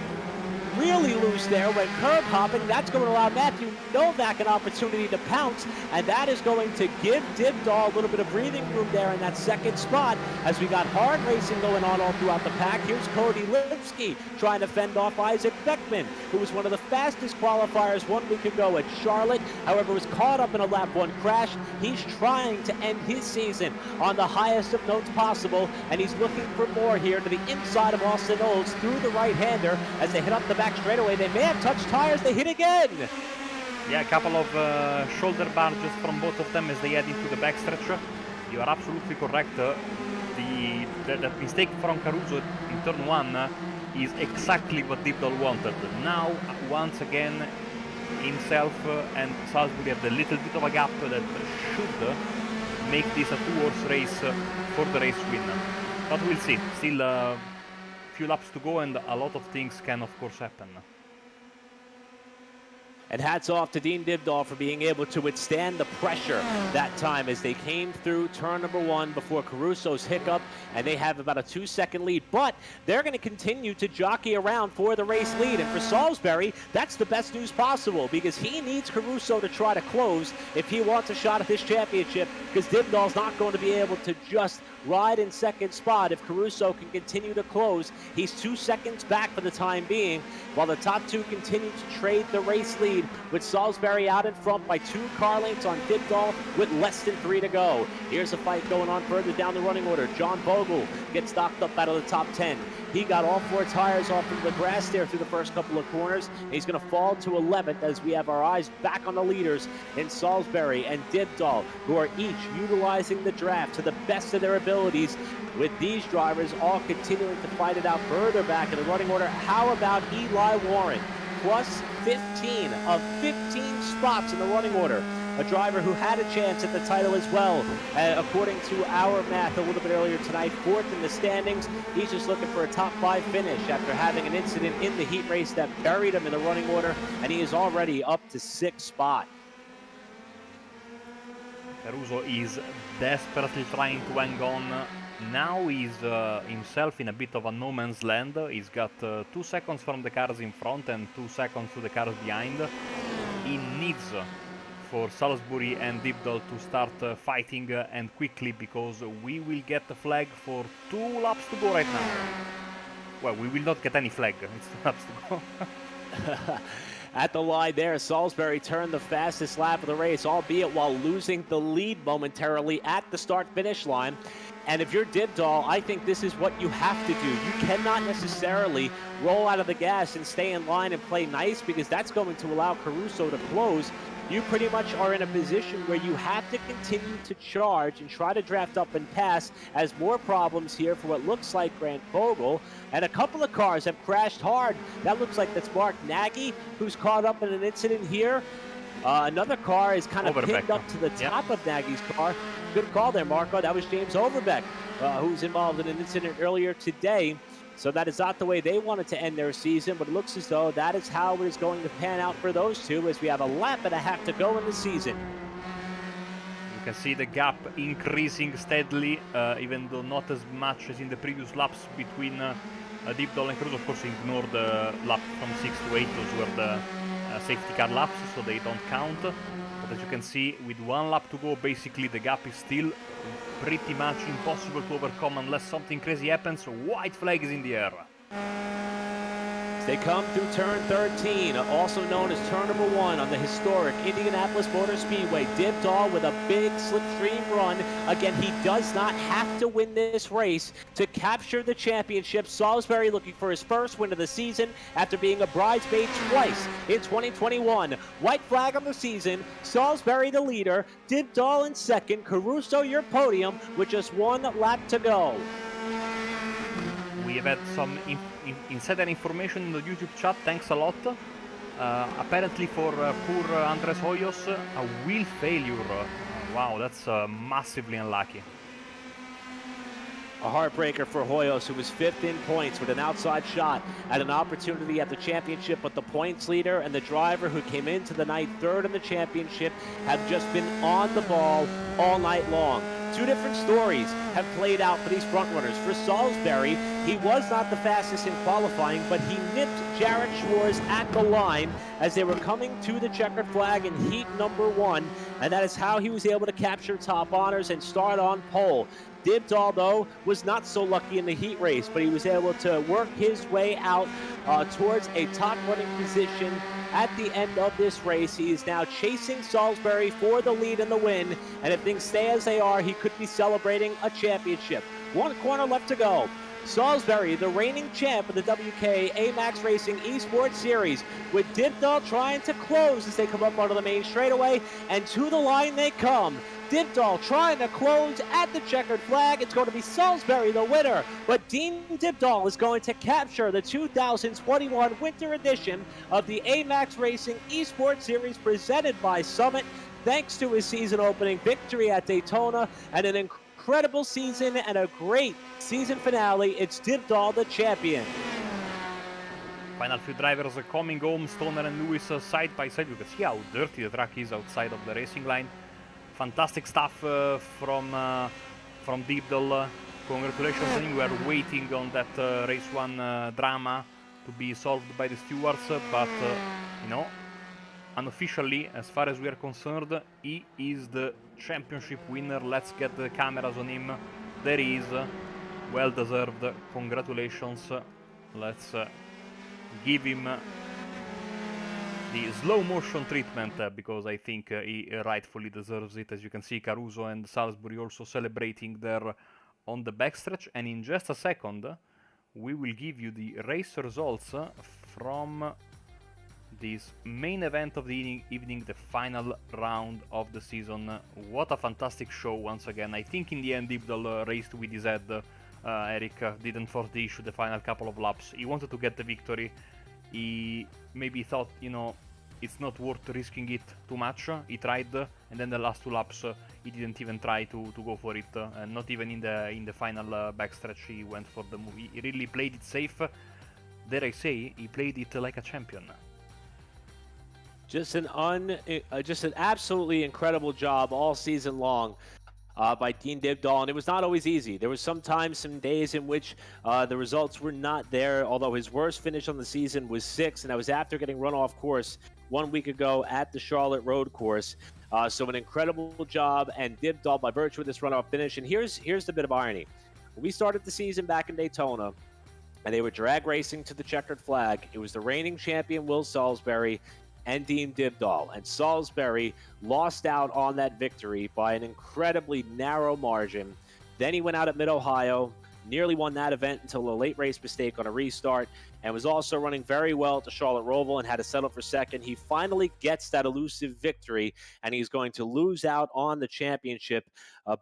really loose there, went curb hopping. That's going to allow Matthew Novak an opportunity to pounce, and that is going to give Dibdahl a little bit of breathing room there in that second spot as we got hard racing going on all throughout the pack. Here's Cody Lipsky trying to fend off Isaac Beckman, who was one of the fastest qualifiers 1 week ago at Charlotte, however was caught up in a lap 1 crash. He's trying to end his season on the highest of notes possible, and he's looking for more here to the inside of Austin Olds through the right-hander as they hit up the back straightaway. They may have touched tires. They hit again. Yeah, a couple of shoulder barges from both of them as they head into the backstretch. You are absolutely correct. That mistake from Caruso in turn 1 is exactly what Dibdahl wanted. Now, once again, himself and Salisbury have a little bit of a gap that should make this a 2-horse race for the race win. But we'll see. Still a few laps to go, and a lot of things can, of course, happen. And hats off to Dean Dibdahl for being able to withstand the pressure that time as they came through turn number 1 before Caruso's hiccup, and they have about a 2-second lead. But they're going to continue to jockey around for the race lead. And for Salisbury, that's the best news possible because he needs Caruso to try to close if he wants a shot at this championship, because Dibdahl's not going to be able to just ride in second spot. If Caruso can continue to close, he's 2 seconds back for the time being, while the top two continue to trade the race lead, with Salisbury out in front by 2 car lengths on Dibdahl with less than 3 to go. Here's a fight going on further down the running order. John Bogle gets knocked up out of the top 10. He got all 4 tires off of the grass there through the first couple of corners. He's going to fall to 11th as we have our eyes back on the leaders in Salisbury and Dibdahl, who are each utilizing the draft to the best of their abilities, with these drivers all continuing to fight it out further back in the running order. How about Eli Warren? Plus 15 of 15 spots in the running order. A driver who had a chance at the title as well, according to our math a little bit earlier tonight. 4th in the standings. He's just looking for a top 5 finish after having an incident in the heat race that buried him in the running order, and he is already up to 6th spot. Caruso is desperately trying to hang on. Now he's himself in a bit of a no man's land. He's got 2 seconds from the cars in front and 2 seconds to the cars behind. He needs for Salisbury and Dibdahl to start fighting and quickly, because we will get the flag for 2 laps to go right now. Well, we will not get any flag. It's 2 laps to go. At the line there, Salisbury turned the fastest lap of the race, albeit while losing the lead momentarily at the start-finish line. And if you're Dibdahl, I think this is what you have to do. You cannot necessarily roll out of the gas and stay in line and play nice, because that's going to allow Caruso to close. you pretty much are in a position where you have to continue to charge and try to draft up and pass as more problems here for what looks like Grant Bogle. And a couple of cars have crashed hard. That looks like that's Mark Nagy, who's caught up in an incident here. Another car is kind of pinned up to the top of Nagy's car. Good call there, Marco. That was James Overbeck, who was involved in an incident earlier today. So that is not the way they wanted to end their season, but it looks as though that is how it is going to pan out for those two, as we have a lap and a half to go in the season. You can see the gap increasing steadily, even though not as much as in the previous laps between Deepdall and Cruz. Of course, ignore the lap from 6 to 8, those were the safety car laps, so they don't count. But as you can see, with 1 lap to go, basically the gap is still pretty much impossible to overcome unless something crazy happens. White flag is in the air. They come through turn 13, also known as turn number 1 on the historic Indianapolis Motor Speedway. Dibdall with a big slipstream run. Again, he does not have to win this race to capture the championship. Salisbury looking for his first win of the season after being a bridesmaid twice in 2021. White flag on the season. Salisbury the leader. Dibdall in second. Caruso your podium with just 1 lap to go. We have had some insider information in the YouTube chat, thanks a lot. Apparently for poor Andres Hoyos, a wheel failure. Wow, that's massively unlucky. A heartbreaker for Hoyos, who was 5th in points with an outside shot at an opportunity at the championship, but the points leader and the driver who came into the night 3rd in the championship have just been on the ball all night long. 2 different stories have played out for these front runners. For Salisbury, he was not the fastest in qualifying, but he nipped Jared Schwartz at the line as they were coming to the checkered flag in heat number 1, and that is how he was able to capture top honors and start on pole. Dibdall, though, was not so lucky in the heat race, but he was able to work his way out towards a top running position at the end of this race. He is now chasing Salisbury for the lead and the win, and if things stay as they are, he could be celebrating a championship. 1 corner left to go. Salisbury, the reigning champ of the WK A-Maxx Racing eSports Series, with Dibdall trying to close as they come up onto the main straightaway, and to the line they come. Dibdall trying to close at the checkered flag. It's going to be Salisbury the winner, but Dean Dibdall is going to capture the 2021 winter edition of the A-Maxx Racing eSports Series presented by Summit, thanks to his season opening victory at Daytona and an incredible season and a great season finale. It's Dibdall the champion. Final few drivers coming home, Stoner and Lewis side by side. You can see how dirty the track is outside of the racing line. Fantastic stuff from Dibdall. Congratulations, I think we are waiting on that race 1 drama to be solved by the stewards, but you know, unofficially, as far as we are concerned, he is the championship winner. Let's get the cameras on him. There he is. Well deserved. Congratulations. Let's give him the slow motion treatment because I think he rightfully deserves it. As you can see, Caruso and Salisbury also celebrating there on the backstretch. And in just a second, we will give you the race results from this main event of the evening, the final round of the season. What a fantastic show once again. I think in the end Dibdall raced with his head. Eric didn't force the issue the final couple of laps. He wanted to get the victory. He maybe thought, you know, it's not worth risking it too much. He tried, and then the last 2 laps he didn't even try to go for it, and not even in the final backstretch he went for the move. He really played it safe. Dare I say, he played it like a champion. Just an absolutely incredible job all season long by Dean Dibdall, and it was not always easy. There was sometimes some days in which the results were not there, although his worst finish on the season was 6th, and that was after getting run off course 1 week ago at the Charlotte Road Course. So an incredible job, and Dibdall by virtue of this runoff finish. And here's the bit of irony. When we started the season back in Daytona, and they were drag racing to the checkered flag, it was the reigning champion Will Salisbury and Dean Dibdall, and Salisbury lost out on that victory by an incredibly narrow margin. Then he went out at Mid-Ohio, nearly won that event until a late race mistake on a restart, and was also running very well at the Charlotte Roval and had to settle for second. He finally gets that elusive victory, and he's going to lose out on the championship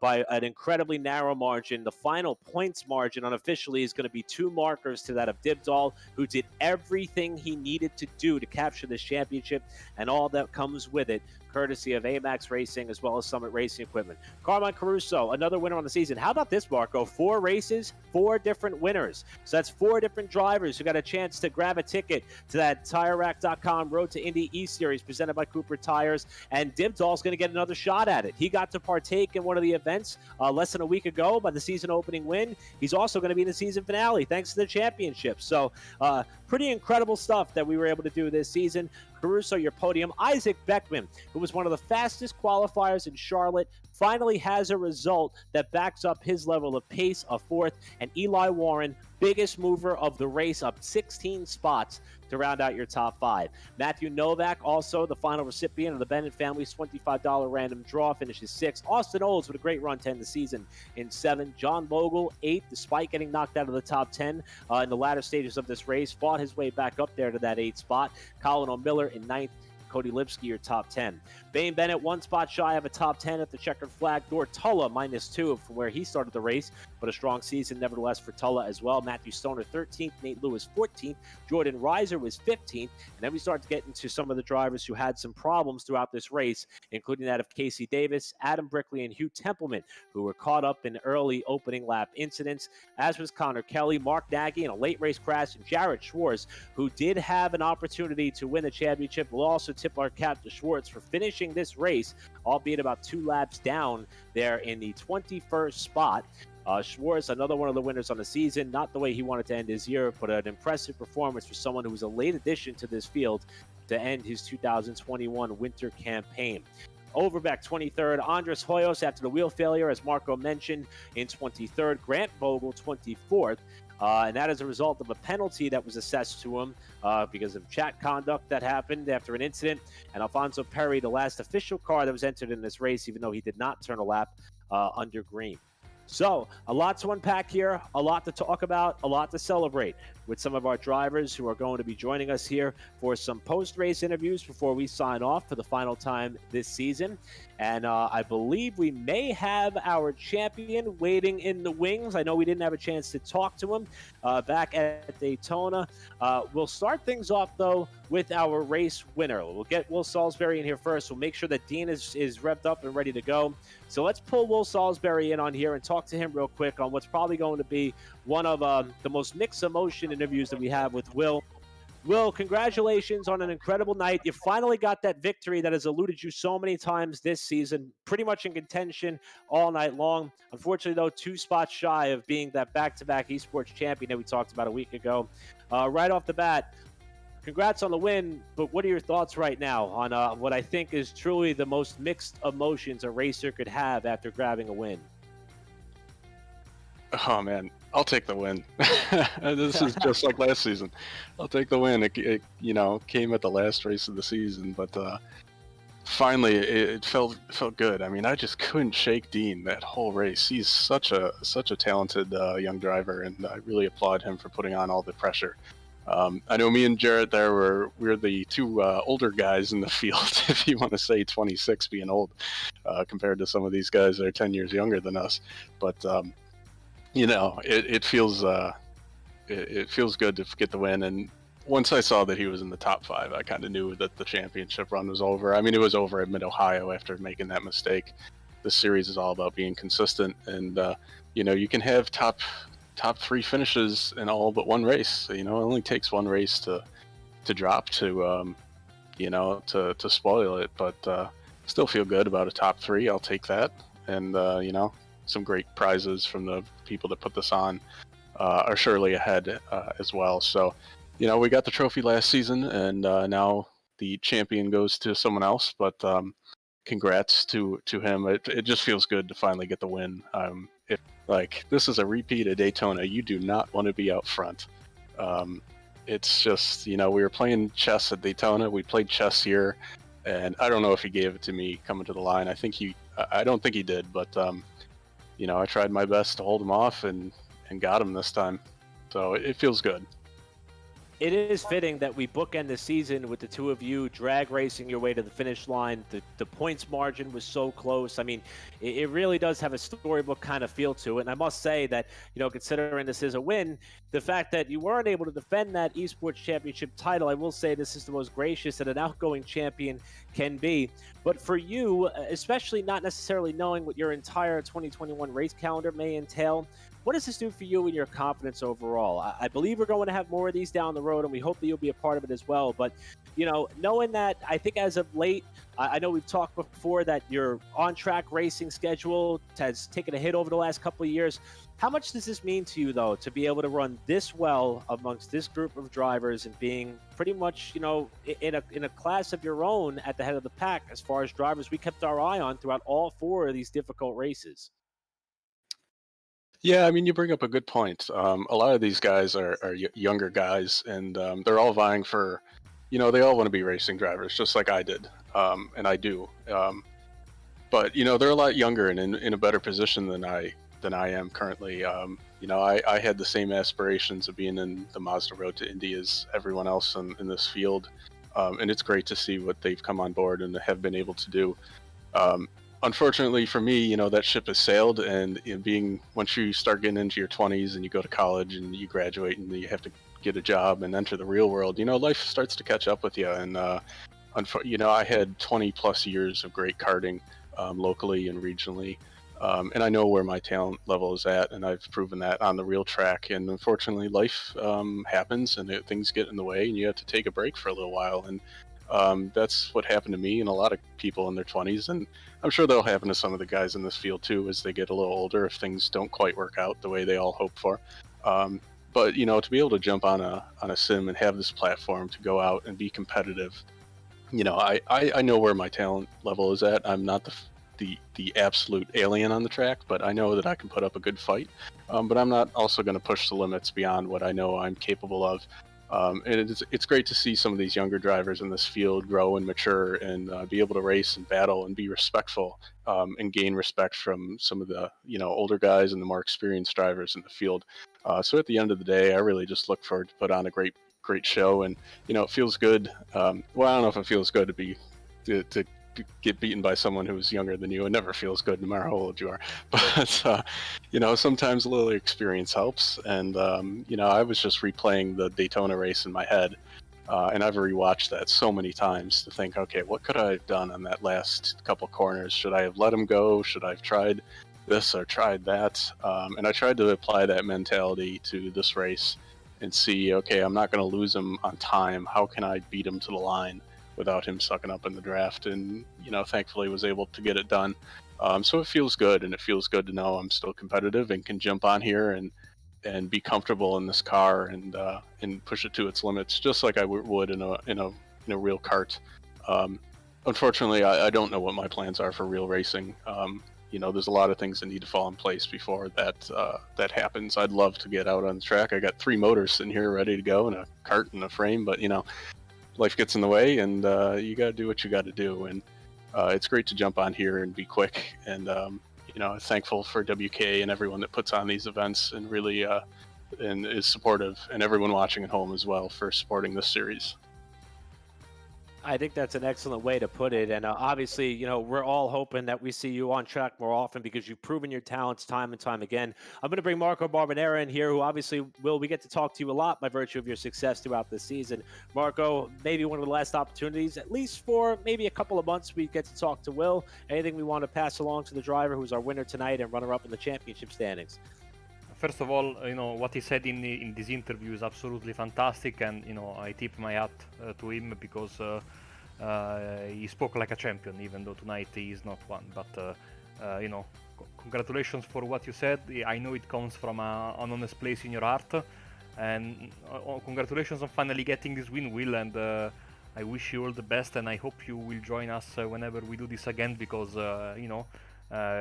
by an incredibly narrow margin. The final points margin unofficially is going to be 2 markers to that of Dibdall, who did everything he needed to do to capture this championship and all that comes with it, courtesy of A-Maxx Racing as well as Summit Racing Equipment. Carmine Caruso, another winner on the season. How about this, Marco? 4 races, 4 different winners. So that's 4 different drivers who got a chance to grab a ticket to that TireRack.com Road to Indy E-Series presented by Cooper Tires, and Dibdall's going to get another shot at it. He got to partake in one of the events less than a week ago by the season opening win. He's also going to be in the season finale thanks to the championship. So pretty incredible stuff that we were able to do this season. Caruso, your podium. Isaac Beckman, who was one of the fastest qualifiers in Charlotte, finally has a result that backs up his level of pace, a 4th. And Eli Warren, biggest mover of the race, up 16 spots to round out your top 5. Matthew Novak, also the final recipient of the Bennett family's $25 random draw, finishes 6th. Austin Olds with a great run to end the season in 7th. John Bogle, 8th, despite getting knocked out of the top 10 in the latter stages of this race, fought his way back up there to that 8th spot. Colin O'Miller in 9th. Cody Lipsky, your top 10. Bane Bennett, 1 spot shy of a top 10 at the checkered flag. Dortula, -2 from where he started the race, but a strong season nevertheless for Tulla as well. Matthew Stoner, 13th. Nate Lewis, 14th. Jordan Reiser was 15th. And then we start to get into some of the drivers who had some problems throughout this race, including that of Casey Davis, Adam Brickley, and Hugh Templeman, who were caught up in early opening lap incidents, as was Connor Kelly, Mark Nagy in a late race crash, and Jared Schwartz, who did have an opportunity to win the championship. We'll also tip our cap to Schwartz for finishing this race, albeit about 2 laps down there in the 21st spot. Schwartz, another one of the winners on the season, not the way he wanted to end his year, but an impressive performance for someone who was a late addition to this field to end his 2021 winter campaign. Overbeck, 23rd. Andres Hoyos, after the wheel failure, as Marco mentioned, in 23rd. Grant Bogle, 24th. And that is a result of a penalty that was assessed to him because of chat conduct that happened after an incident. And Alfonso Perry, the last official car that was entered in this race, even though he did not turn a lap under green. So, a lot to unpack here, a lot to talk about, a lot to celebrate with some of our drivers who are going to be joining us here for some post-race interviews before we sign off for the final time this season. And I believe we may have our champion waiting in the wings. I know we didn't have a chance to talk to him back at Daytona. We'll start things off, though, with our race winner. We'll get Will Salisbury in here first. We'll make sure that Dean is revved up and ready to go. So let's pull Will Salisbury in on here and talk to him real quick on what's probably going to be one of the most mixed emotion interviews that we have with Will. Will, congratulations on an incredible night. You finally got that victory that has eluded you so many times this season, pretty much in contention all night long. Unfortunately, though, 2 spots shy of being that back-to-back eSports champion that we talked about a week ago. Right off the bat, congrats on the win, but what are your thoughts right now on what I think is truly the most mixed emotions a racer could have after grabbing a win? Oh man, I'll take the win. This is just like last season. I'll take the win. It came at the last race of the season, but finally it felt good. I mean, I just couldn't shake Dean that whole race. He's such a talented young driver, and I really applaud him for putting on all the pressure. I know me and Jarrett there we're the 2 older guys in the field, if you want to say 26 being old, compared to some of these guys that are 10 years younger than us. But it feels good to get the win. And once I saw that he was in the top 5, I kind of knew that the championship run was over. I mean, it was over at Mid-Ohio after making that mistake. This series is all about being consistent, and you can have top 3 finishes in all but one race. It only takes one race to drop to spoil it. But still feel good about a top 3. I'll take that, and some great prizes from the people that put this on are surely ahead as well. So, we got the trophy last season, and now the champion goes to someone else. But congrats to him. It just feels good to finally get the win. This is a repeat of Daytona. You do not want to be out front. It's just, we were playing chess at Daytona. We played chess here, and I don't know if he gave it to me coming to the line. I don't think he did, but I tried my best to hold him off and and got him this time. So it feels good. It is fitting that we bookend the season with the two of you drag racing your way to the finish line. The points margin was so close. I mean, it really does have a storybook kind of feel to it. And I must say that, considering this is a win, the fact that you weren't able to defend that eSports championship title, I will say this is the most gracious that an outgoing champion can be. But for you, especially not necessarily knowing what your entire 2021 race calendar may entail, what does this do for you and your confidence overall? I believe we're going to have more of these down the road, and we hope that you'll be a part of it as well. But, knowing that, I think as of late, I know we've talked before that your on-track racing schedule has taken a hit over the last couple of years. How much does this mean to you, though, to be able to run this well amongst this group of drivers and being pretty much, in a class of your own at the head of the pack as far as drivers we kept our eye on throughout all 4 of these difficult races? Yeah, I mean, you bring up a good point. A lot of these guys are younger guys, and they're all vying for, they all want to be racing drivers, just like I did, and I do. But they're a lot younger and in a better position than I am currently. I had the same aspirations of being in the Mazda Road to Indy as everyone else in this field, and it's great to see what they've come on board and have been able to do. Unfortunately for me, that ship has sailed, and once you start getting into your 20s and you go to college and you graduate and you have to get a job and enter the real world, life starts to catch up with you. And I had 20 plus years of great karting locally and regionally, and I know where my talent level is at, and I've proven that on the real track. And unfortunately, life happens, and things get in the way, and you have to take a break for a little while. And that's what happened to me and a lot of people in their 20s, and I'm sure that'll happen to some of the guys in this field too as they get a little older if things don't quite work out the way they all hope for. But to be able to jump on a sim and have this platform to go out and be competitive, I know where my talent level is at. I'm not the absolute alien on the track, but I know that I can put up a good fight. But I'm not also going to push the limits beyond what I know I'm capable of. And it's great to see some of these younger drivers in this field grow and mature and be able to race and battle and be respectful and gain respect from some of the older guys and the more experienced drivers in the field. So at the end of the day, I really just look forward to put on a great show, and it feels good. Well, I don't know if it feels good to get beaten by someone who's younger than you. It never feels good, no matter how old you are. But sometimes a little experience helps. And I was just replaying the Daytona race in my head, and I've rewatched that so many times to think, okay, what could I have done on that last couple corners? Should I have let him go? Should I have tried this or tried that? And I tried to apply that mentality to this race and see, okay, I'm not going to lose him on time. How can I beat him to the line without him sucking up in the draft? And thankfully was able to get it done. So it feels good, and it feels good to know I'm still competitive and can jump on here and be comfortable in this car and push it to its limits, just like I would in a real kart. Unfortunately, I don't know what my plans are for real racing. There's a lot of things that need to fall in place before that happens. I'd love to get out on the track. I got 3 motors sitting here ready to go and a kart and a frame, but life gets in the way, and you got to do what you got to do. And it's great to jump on here and be quick. And thankful for WK and everyone that puts on these events and really and is supportive, and everyone watching at home as well for supporting this series. I think that's an excellent way to put it. And obviously, we're all hoping that we see you on track more often because you've proven your talents time and time again. I'm going to bring Marco Barbonera in here, who obviously we get to talk to you a lot by virtue of your success throughout this season. Marco, maybe one of the last opportunities, at least for maybe a couple of months, we get to talk to Will. Anything we want to pass along to the driver who's our winner tonight and runner-up in the championship standings? First of all, what he said in this interview is absolutely fantastic, and I tip my hat to him because he spoke like a champion, even though tonight he is not one. But congratulations for what you said. I know it comes from an honest place in your heart, and congratulations on finally getting this win, Will. And I wish you all the best, and I hope you will join us whenever we do this again, because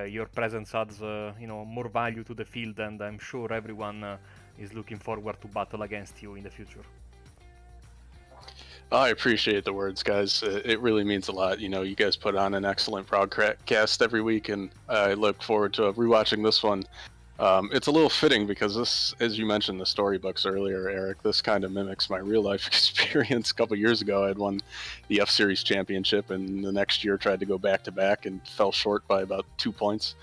your presence adds more value to the field, and I'm sure everyone is looking forward to battle against you in the future. I appreciate the words, guys. It really means a lot. You guys put on an excellent broadcast every week, and I look forward to rewatching this one It's a little fitting because this, as you mentioned the storybooks earlier, Eric, this kind of mimics my real life experience. A couple years ago, I had won the F-Series championship, and the next year tried to go back-to-back and fell short by about 2 points.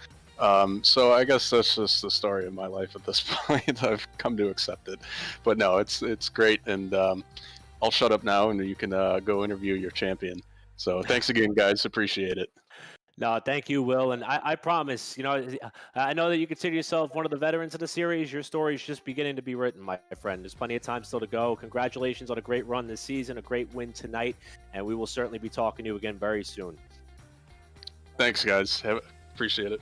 So I guess that's just the story of my life at this point. I've come to accept it. But no, it's great, and I'll shut up now, and you can go interview your champion. So thanks again, guys. Appreciate it. No, thank you, Will. And I promise, I know that you consider yourself one of the veterans of the series. Your story is just beginning to be written, my friend. There's plenty of time still to go. Congratulations on a great run this season, a great win tonight, and we will certainly be talking to you again very soon. Thanks, guys. Appreciate it.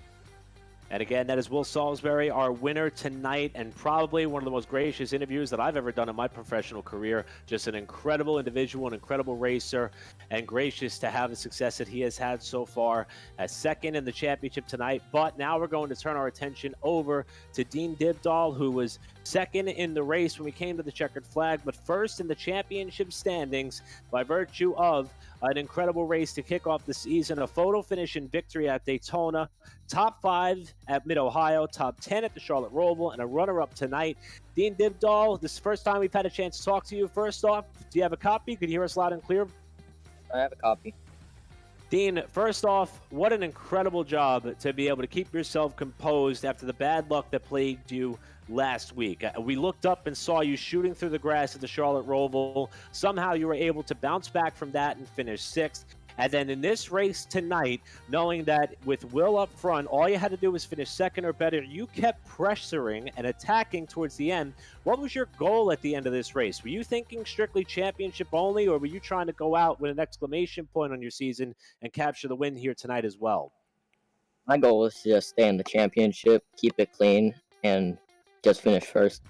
And again, that is Will Salisbury, our winner tonight, and probably one of the most gracious interviews that I've ever done in my professional career. Just an incredible individual, an incredible racer, and gracious to have the success that he has had so far as second in the championship tonight. But now we're going to turn our attention over to Dean Dibdahl, who was second in the race when we came to the checkered flag, but first in the championship standings by virtue of an incredible race to kick off the season, a photo finish and victory at Daytona, top 5 at Mid-Ohio, top 10 at the Charlotte Roval, and a runner-up tonight. Dean Dibdahl, this is the first time we've had a chance to talk to you. First off, do you have a copy? Could you hear us loud and clear? I have a copy. Dean, first off, what an incredible job to be able to keep yourself composed after the bad luck that plagued you last week. We looked up and saw you shooting through the grass at the Charlotte Roval. Somehow you were able to bounce back from that and finish 6th. And then in this race tonight, knowing that with Will up front, all you had to do was finish 2nd or better, you kept pressuring and attacking towards the end. What was your goal at the end of this race? Were you thinking strictly championship only, or were you trying to go out with an exclamation point on your season and capture the win here tonight as well? My goal was to just stay in the championship, keep it clean, and just finish first.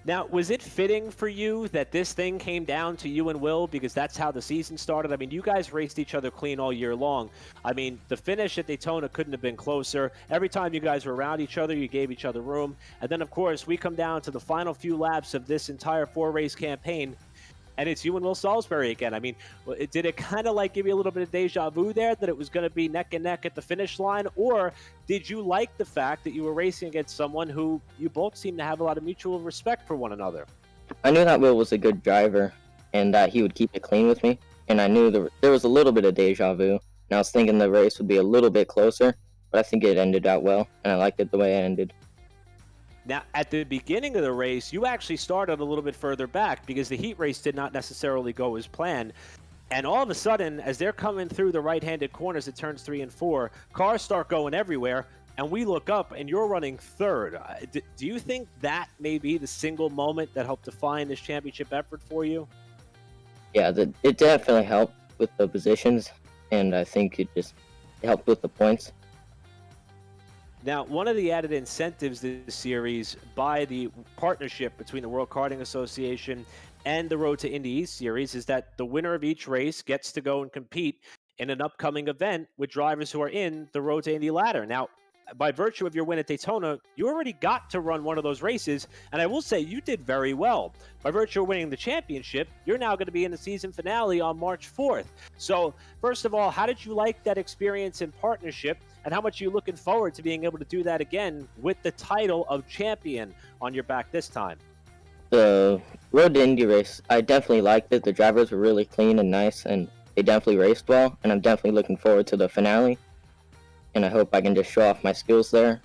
Now, was it fitting for you that this thing came down to you and Will, because that's how the season started? I mean, you guys raced each other clean all year long. I mean, the finish at Daytona couldn't have been closer. Every time you guys were around each other, you gave each other room. And then, of course, we come down to the final few laps of this entire 4-race campaign, and it's you and Will Salisbury again. I mean, did it kind of like give you a little bit of deja vu there that it was going to be neck and neck at the finish line? Or did you like the fact that you were racing against someone who you both seem to have a lot of mutual respect for one another? I knew that Will was a good driver and that he would keep it clean with me. And I knew there was a little bit of deja vu. And I was thinking the race would be a little bit closer, but I think it ended out well, and I liked it the way it ended. Now, at the beginning of the race, you actually started a little bit further back because the heat race did not necessarily go as planned. And all of a sudden, as they're coming through the right-handed corners at turns 3 and 4, cars start going everywhere, and we look up, and you're running 3rd. Do you think that may be the single moment that helped define this championship effort for you? Yeah, it definitely helped with the positions, and I think it helped with the points. Now, one of the added incentives this series by the partnership between the World Karting Association and the Road to Indy East Series is that the winner of each race gets to go and compete in an upcoming event with drivers who are in the Road to Indy ladder. Now, by virtue of your win at Daytona, you already got to run one of those races, and I will say you did very well. By virtue of winning the championship, you're now going to be in the season finale on March 4th. So, first of all, how did you like that experience in partnership, and how much are you looking forward to being able to do that again with the title of champion on your back this time? The Road to Indy race, I definitely liked it. The drivers were really clean and nice, and they definitely raced well, and I'm definitely looking forward to the finale. And I hope I can just show off my skills there.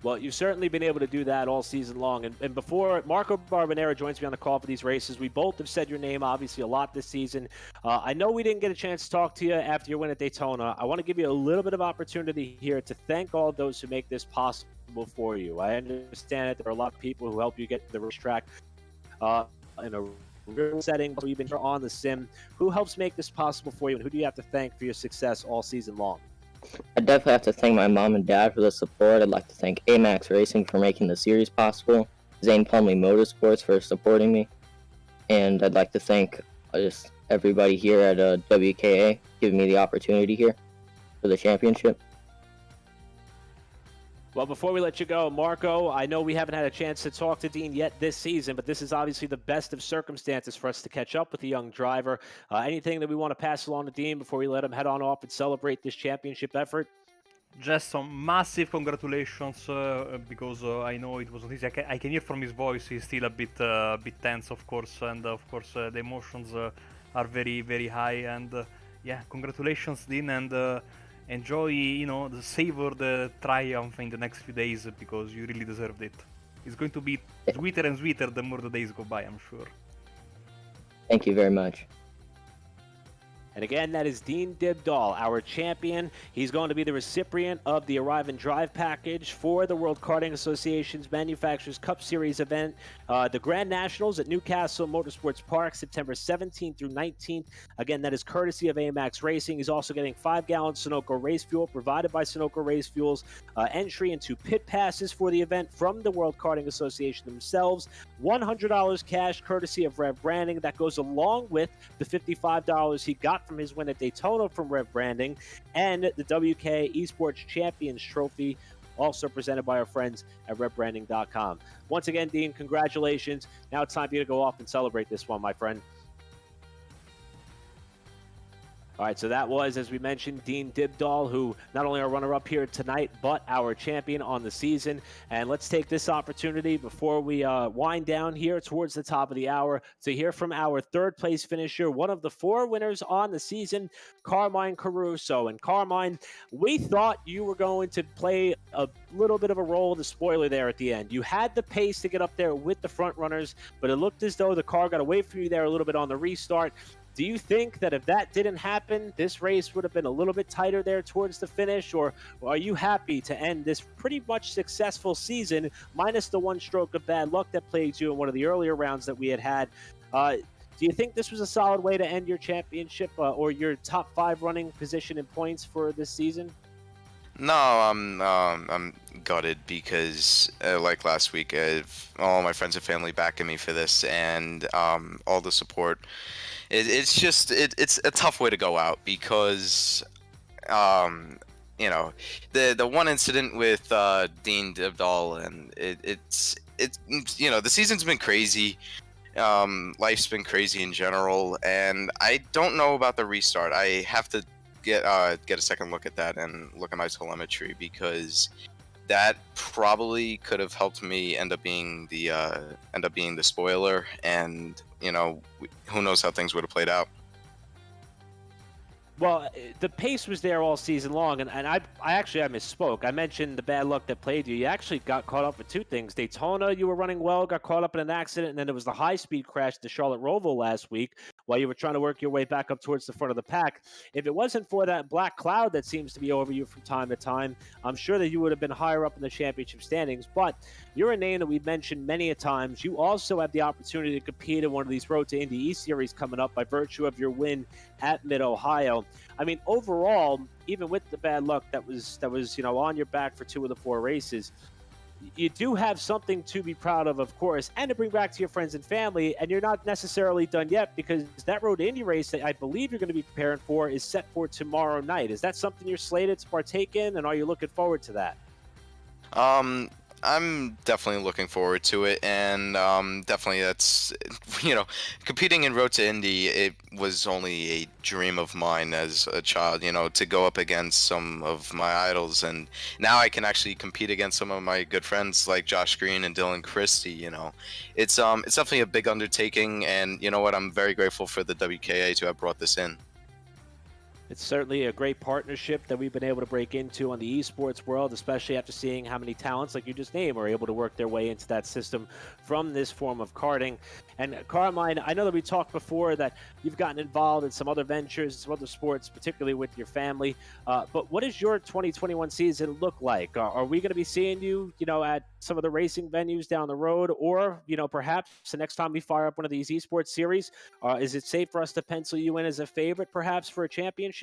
Well, you've certainly been able to do that all season long. And before Marco Barbonera joins me on the call for these races, we both have said your name, obviously, a lot this season. I know we didn't get a chance to talk to you after your win at Daytona. I want to give you a little bit of opportunity here to thank all those who make this possible for you. I understand that there are a lot of people who help you get to the racetrack in a real setting, but we've been here on the sim. Who helps make this possible for you, and who do you have to thank for your success all season long? I definitely have to thank my mom and dad for the support. I'd like to thank A-Maxx Racing for making the series possible, Zane Plumley Motorsports for supporting me, and I'd like to thank just everybody here at WKA giving me the opportunity here for the championship. Well, before we let you go, Marco, I know we haven't had a chance to talk to Dean yet this season, but this is obviously the best of circumstances for us to catch up with a young driver. Anything that we want to pass along to Dean before we let him head on off and celebrate this championship effort? Just some massive congratulations, because I know it was not easy. I can hear from his voice he's still a bit tense, of course, and of course the emotions are very, very high. And yeah, congratulations, Dean, and enjoy, savor the triumph in the next few days because you really deserved it. It's going to be sweeter and sweeter the more the days go by, I'm sure. Thank you very much. And again, that is Dean Dibdahl, our champion. He's going to be the recipient of the Arrive and Drive package for the World Karting Association's Manufacturers Cup Series event, the Grand Nationals at Newcastle Motorsports Park, September 17th through 19th. Again, that is courtesy of A-Maxx Racing. He's also getting 5-gallon Sunoco race fuel provided by Sunoco Race Fuels, entry into pit passes for the event from the World Karting Association themselves, $100 cash courtesy of Rev Branding. That goes along with the $55 he got from his win at Daytona from Rev Branding, and the WK eSports Champions Trophy, also presented by our friends at RevBranding.com. Once again, Dean, congratulations. Now it's time for you to go off and celebrate this one, my friend. All right, so that was, as we mentioned, Dean Dibdahl, who not only our runner-up here tonight, but our champion on the season. And let's take this opportunity before we wind down here towards the top of the hour to hear from our third-place finisher, one of the 4 winners on the season, Carmine Caruso. And Carmine, we thought you were going to play a little bit of a role, the spoiler there at the end. You had the pace to get up there with the front runners, but it looked as though the car got away from you there a little bit on the restart. Do you think that if that didn't happen, this race would have been a little bit tighter there towards the finish, or are you happy to end this pretty much successful season, minus the 1 stroke of bad luck that plagued you in one of the earlier rounds that we had? Do you think this was a solid way to end your championship or your top 5 running position in points for this season? No, I'm gutted because, like last week, all my friends and family backing me for this, and all the support. It's just it's a tough way to go out because, the one incident with Dean Dibdahl, and it's the season's been crazy. Life's been crazy in general, and I don't know about the restart. I have to get a second look at that and look at my telemetry, because that probably could have helped me end up being the spoiler, and who knows how things would have played out. Well, the pace was there all season long, and I misspoke. I mentioned the bad luck that played you. You actually got caught up with 2 things. Daytona, you were running well, got caught up in an accident, and then there was the high-speed crash to Charlotte Roval last week while you were trying to work your way back up towards the front of the pack. If it wasn't for that black cloud that seems to be over you from time to time, I'm sure that you would have been higher up in the championship standings. But you're a name that we've mentioned many a times. You also have the opportunity to compete in one of these Road to Indy E-Series coming up by virtue of your win at Mid-Ohio. I mean, overall, even with the bad luck that was on your back for 2 of the 4 races, you do have something to be proud of course, and to bring back to your friends and family. And you're not necessarily done yet, because that Road to Indy race that I believe you're going to be preparing for is set for tomorrow night. Is that something you're slated to partake in, and are you looking forward to that? I'm definitely looking forward to it, and definitely that's, competing in Road to Indy, it was only a dream of mine as a child, to go up against some of my idols, and now I can actually compete against some of my good friends like Josh Green and Dylan Christie. It's definitely a big undertaking, and you know what, I'm very grateful for the WKA to have brought this in. It's certainly a great partnership that we've been able to break into on the esports world, especially after seeing how many talents, like you just named, are able to work their way into that system from this form of karting. And Carmine, I know that we talked before that you've gotten involved in some other ventures, some other sports, particularly with your family. But what does your 2021 season look like? Are we going to be seeing you, at some of the racing venues down the road, or, perhaps the next time we fire up one of these esports series, is it safe for us to pencil you in as a favorite, perhaps, for a championship?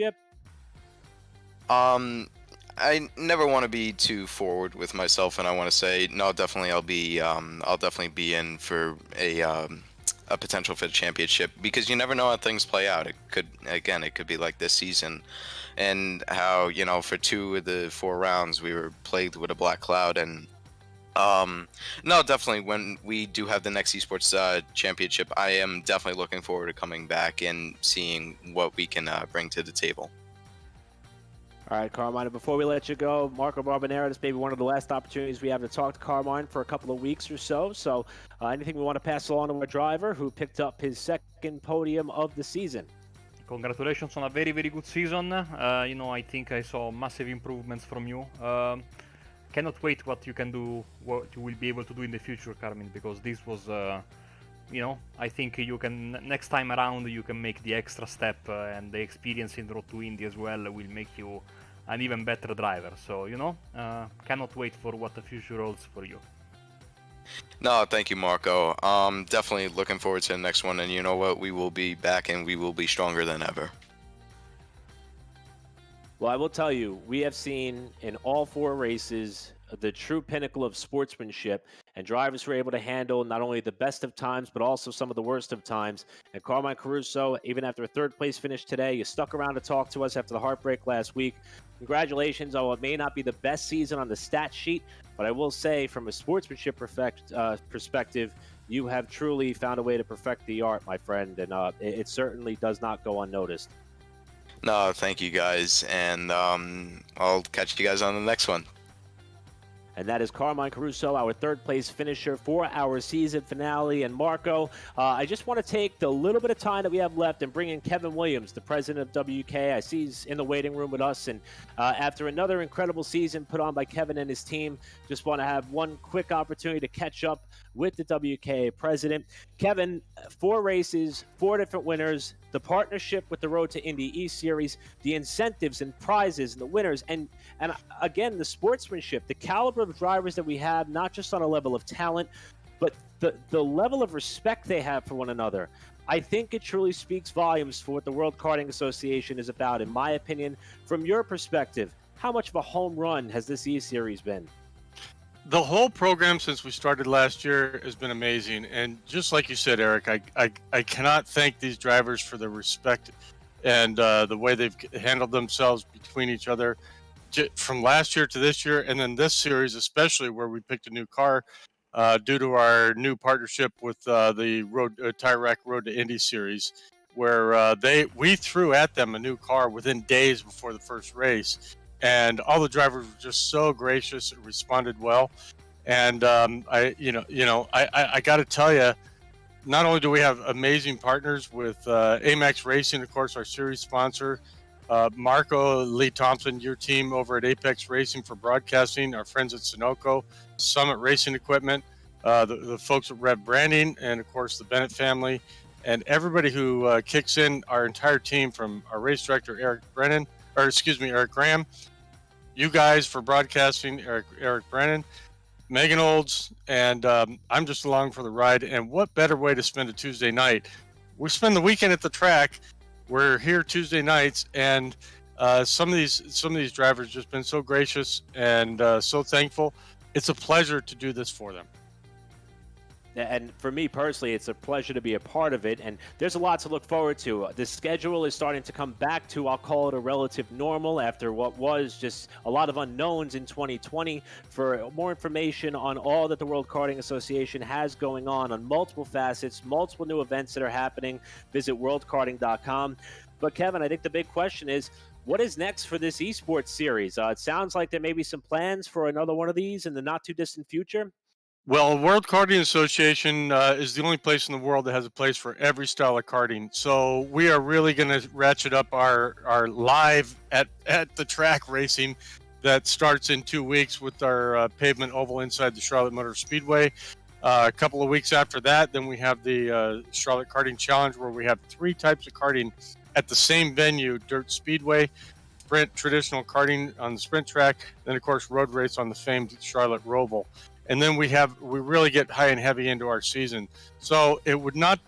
I never want to be too forward with myself, and I want to say no. Definitely, I'll definitely be in for a potential for the championship, because you never know how things play out. It could be like this season, and how for 2 of the 4 rounds we were plagued with a black cloud. And no, definitely when we do have the next esports championship, I am definitely looking forward to coming back and seeing what we can bring to the table. All right, Carmine, and before we let you go, Marco Barbonero, this may be one of the last opportunities we have to talk to Carmine for a couple of weeks or so. So anything we want to pass along to our driver who picked up his second podium of the season? Congratulations on a very, very good season. I think I saw massive improvements from you. Cannot wait what you can do, what you will be able to do in the future, Carmine, because this was, I think you can, next time around, you can make the extra step, and the experience in Road to Indy as well will make you an even better driver. So, cannot wait for what the future holds for you. No, thank you, Marco. Definitely looking forward to the next one, and you know what? We will be back, and we will be stronger than ever. Well, I will tell you, we have seen in all 4 races the true pinnacle of sportsmanship, and drivers were able to handle not only the best of times, but also some of the worst of times. And Carmine Caruso, even after a 3rd place finish today, you stuck around to talk to us after the heartbreak last week. Congratulations, although it may not be the best season on the stat sheet, but I will say from a sportsmanship perspective, you have truly found a way to perfect the art, my friend, and it certainly does not go unnoticed. No, thank you guys, and I'll catch you guys on the next one. And that is Carmine Caruso, our 3rd place finisher for our season finale. And Marco, I just want to take the little bit of time that we have left and bring in Kevin Williams, the president of WK. I see he's in the waiting room with us. And after another incredible season put on by Kevin and his team, just want to have one quick opportunity to catch up with the WK president. Kevin, 4 races, 4 different winners, the partnership with the Road to Indy E-Series, the incentives and prizes and the winners, and again, the sportsmanship, the caliber of drivers that we have, not just on a level of talent, but the level of respect they have for one another. I think it truly speaks volumes for what the World Karting Association is about, in my opinion. From your perspective, how much of a home run has this E-Series been? The whole program since we started last year has been amazing, and just like you said, Eric, I cannot thank these drivers for their respect and the way they've handled themselves between each other from last year to this year, and then this series especially, where we picked a new car due to our new partnership with the Tire Rack Road to Indy series, where we threw at them a new car within days before the first race. And all the drivers were just so gracious and responded well. And I got to tell you, not only do we have amazing partners with A-Maxx Racing, of course, our series sponsor, Marco, Lee Thompson, your team over at Apex Racing for broadcasting, our friends at Sunoco, Summit Racing Equipment, the folks at Rev Branding, and of course the Bennett family, and everybody who kicks in, our entire team, from our race director Eric Graham, you guys for broadcasting, Eric Brennan, Megan Olds, and I'm just along for the ride. And what better way to spend a Tuesday night? We spend the weekend at the track. We're here Tuesday nights, and some of these drivers just been so gracious and so thankful. It's a pleasure to do this for them. And for me personally, it's a pleasure to be a part of it. And there's a lot to look forward to. The schedule is starting to come back to, I'll call it, a relative normal after what was just a lot of unknowns in 2020. For more information on all that the World Karting Association has going on multiple facets, multiple new events that are happening, visit worldkarting.com. But Kevin, I think the big question is, what is next for this eSports series? It sounds like there may be some plans for another one of these in the not too distant future. Well, World Karting Association is the only place in the world that has a place for every style of karting. So we are really going to ratchet up our live at the track racing that starts in 2 weeks with our pavement oval inside the Charlotte Motor Speedway. A couple of weeks after that, then we have the Charlotte Karting Challenge, where we have 3 types of karting at the same venue: dirt speedway, sprint traditional karting on the sprint track, then of course road race on the famed Charlotte Roval. And then we really get high and heavy into our season. So it would not,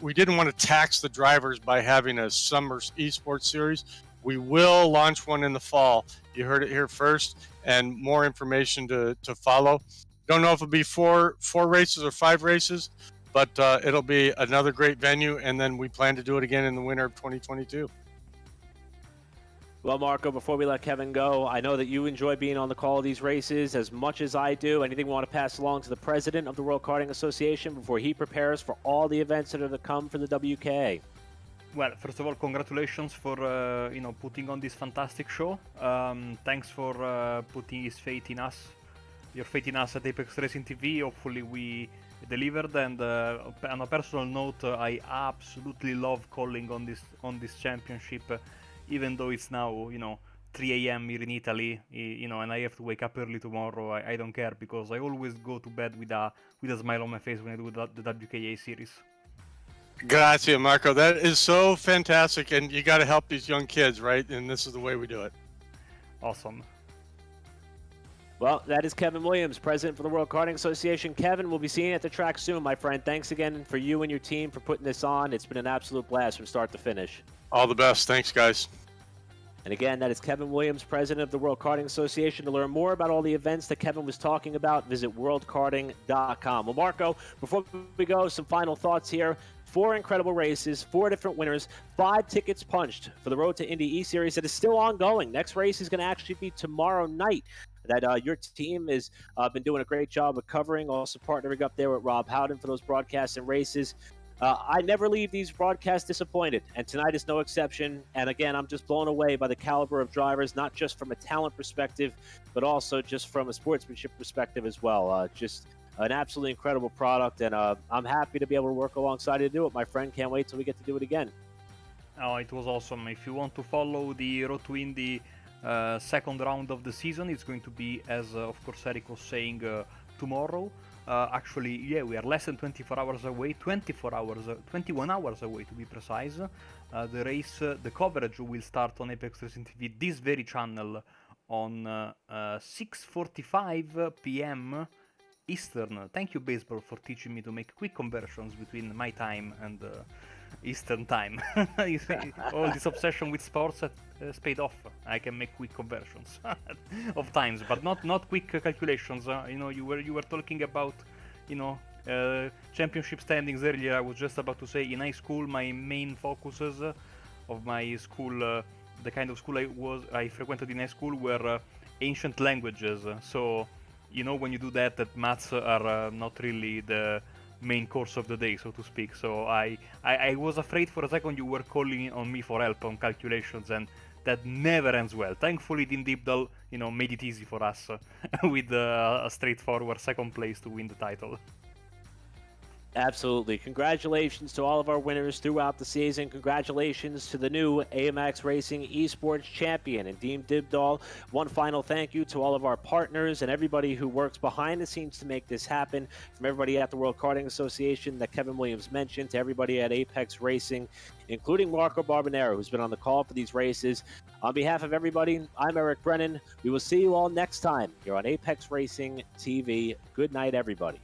we didn't want to tax the drivers by having a summer esports series. We will launch one in the fall. You heard it here first, and more information to follow. Don't know if it'll be four races or 5 races, but it'll be another great venue. And then we plan to do it again in the winter of 2022. Well, Marco, before we let Kevin go, I know that you enjoy being on the call of these races as much as I do. Anything we want to pass along to the president of the World Karting Association before he prepares for all the events that are to come for the WK? Well, first of all, congratulations for putting on this fantastic show. Thanks for putting his faith in us, your faith in us at Apex Racing TV. Hopefully we delivered. And on a personal note, I absolutely love calling on this championship, even though it's now 3 a.m. here in Italy, and I have to wake up early tomorrow. I don't care, because I always go to bed with a smile on my face when I do the WKA series. Grazie, Marco. That is so fantastic, and you got to help these young kids, right? And this is the way we do it. Awesome. Well, that is Kevin Williams, president for the World Karting Association. Kevin, we'll be seeing you at the track soon, my friend. Thanks again for you and your team for putting this on. It's been an absolute blast from start to finish. All the best. Thanks, guys. And again, that is Kevin Williams, president of the World Karting Association. To learn more about all the events that Kevin was talking about, visit worldkarting.com. Well, Marco, before we go, some final thoughts here. 4 incredible races, 4 different winners, 5 tickets punched for the Road to Indy E-Series that is still ongoing. Next race is going to actually be tomorrow night. That your team has been doing a great job of covering, also partnering up there with Rob Howden for those broadcasts and races. I never leave these broadcasts disappointed, and tonight is no exception. And again, I'm just blown away by the caliber of drivers, not just from a talent perspective, but also just from a sportsmanship perspective as well. Just an absolutely incredible product, and I'm happy to be able to work alongside you to do it, my friend. Can't wait till we get to do it again. Oh, it was awesome. If you want to follow the Road to Indy second round of the season, it's going to be, as of course Eric was saying, tomorrow. Actually, yeah, we are less than 24 hours away, 21 hours away to be precise. The race, the coverage will start on Apex Racing TV, this very channel, on 6:45 p.m. Eastern. Thank you, baseball, for teaching me to make quick conversions between my time and Eastern time. All this obsession with sports has paid off. I can make quick conversions of times, but not quick calculations. You were talking about championship standings earlier. I was just about to say, in high school, my main focuses of my school, the kind of school I frequented in high school, were ancient languages. So when you do that maths are not really the main course of the day, so to speak. So I was afraid for a second you were calling on me for help on calculations, and that never ends well. Thankfully, Dean Dibdall, made it easy for us with a straightforward second place to win the title. Absolutely. Congratulations to all of our winners throughout the season. Congratulations to the new A-Maxx Racing eSports champion and Dean Dibdall. One final thank you to all of our partners and everybody who works behind the scenes to make this happen. From everybody at the World Karting Association that Kevin Williams mentioned, to everybody at Apex Racing, including Marco Barbonero, who's been on the call for these races. On behalf of everybody, I'm Eric Brennan. We will see you all next time here on Apex Racing TV. Good night, everybody.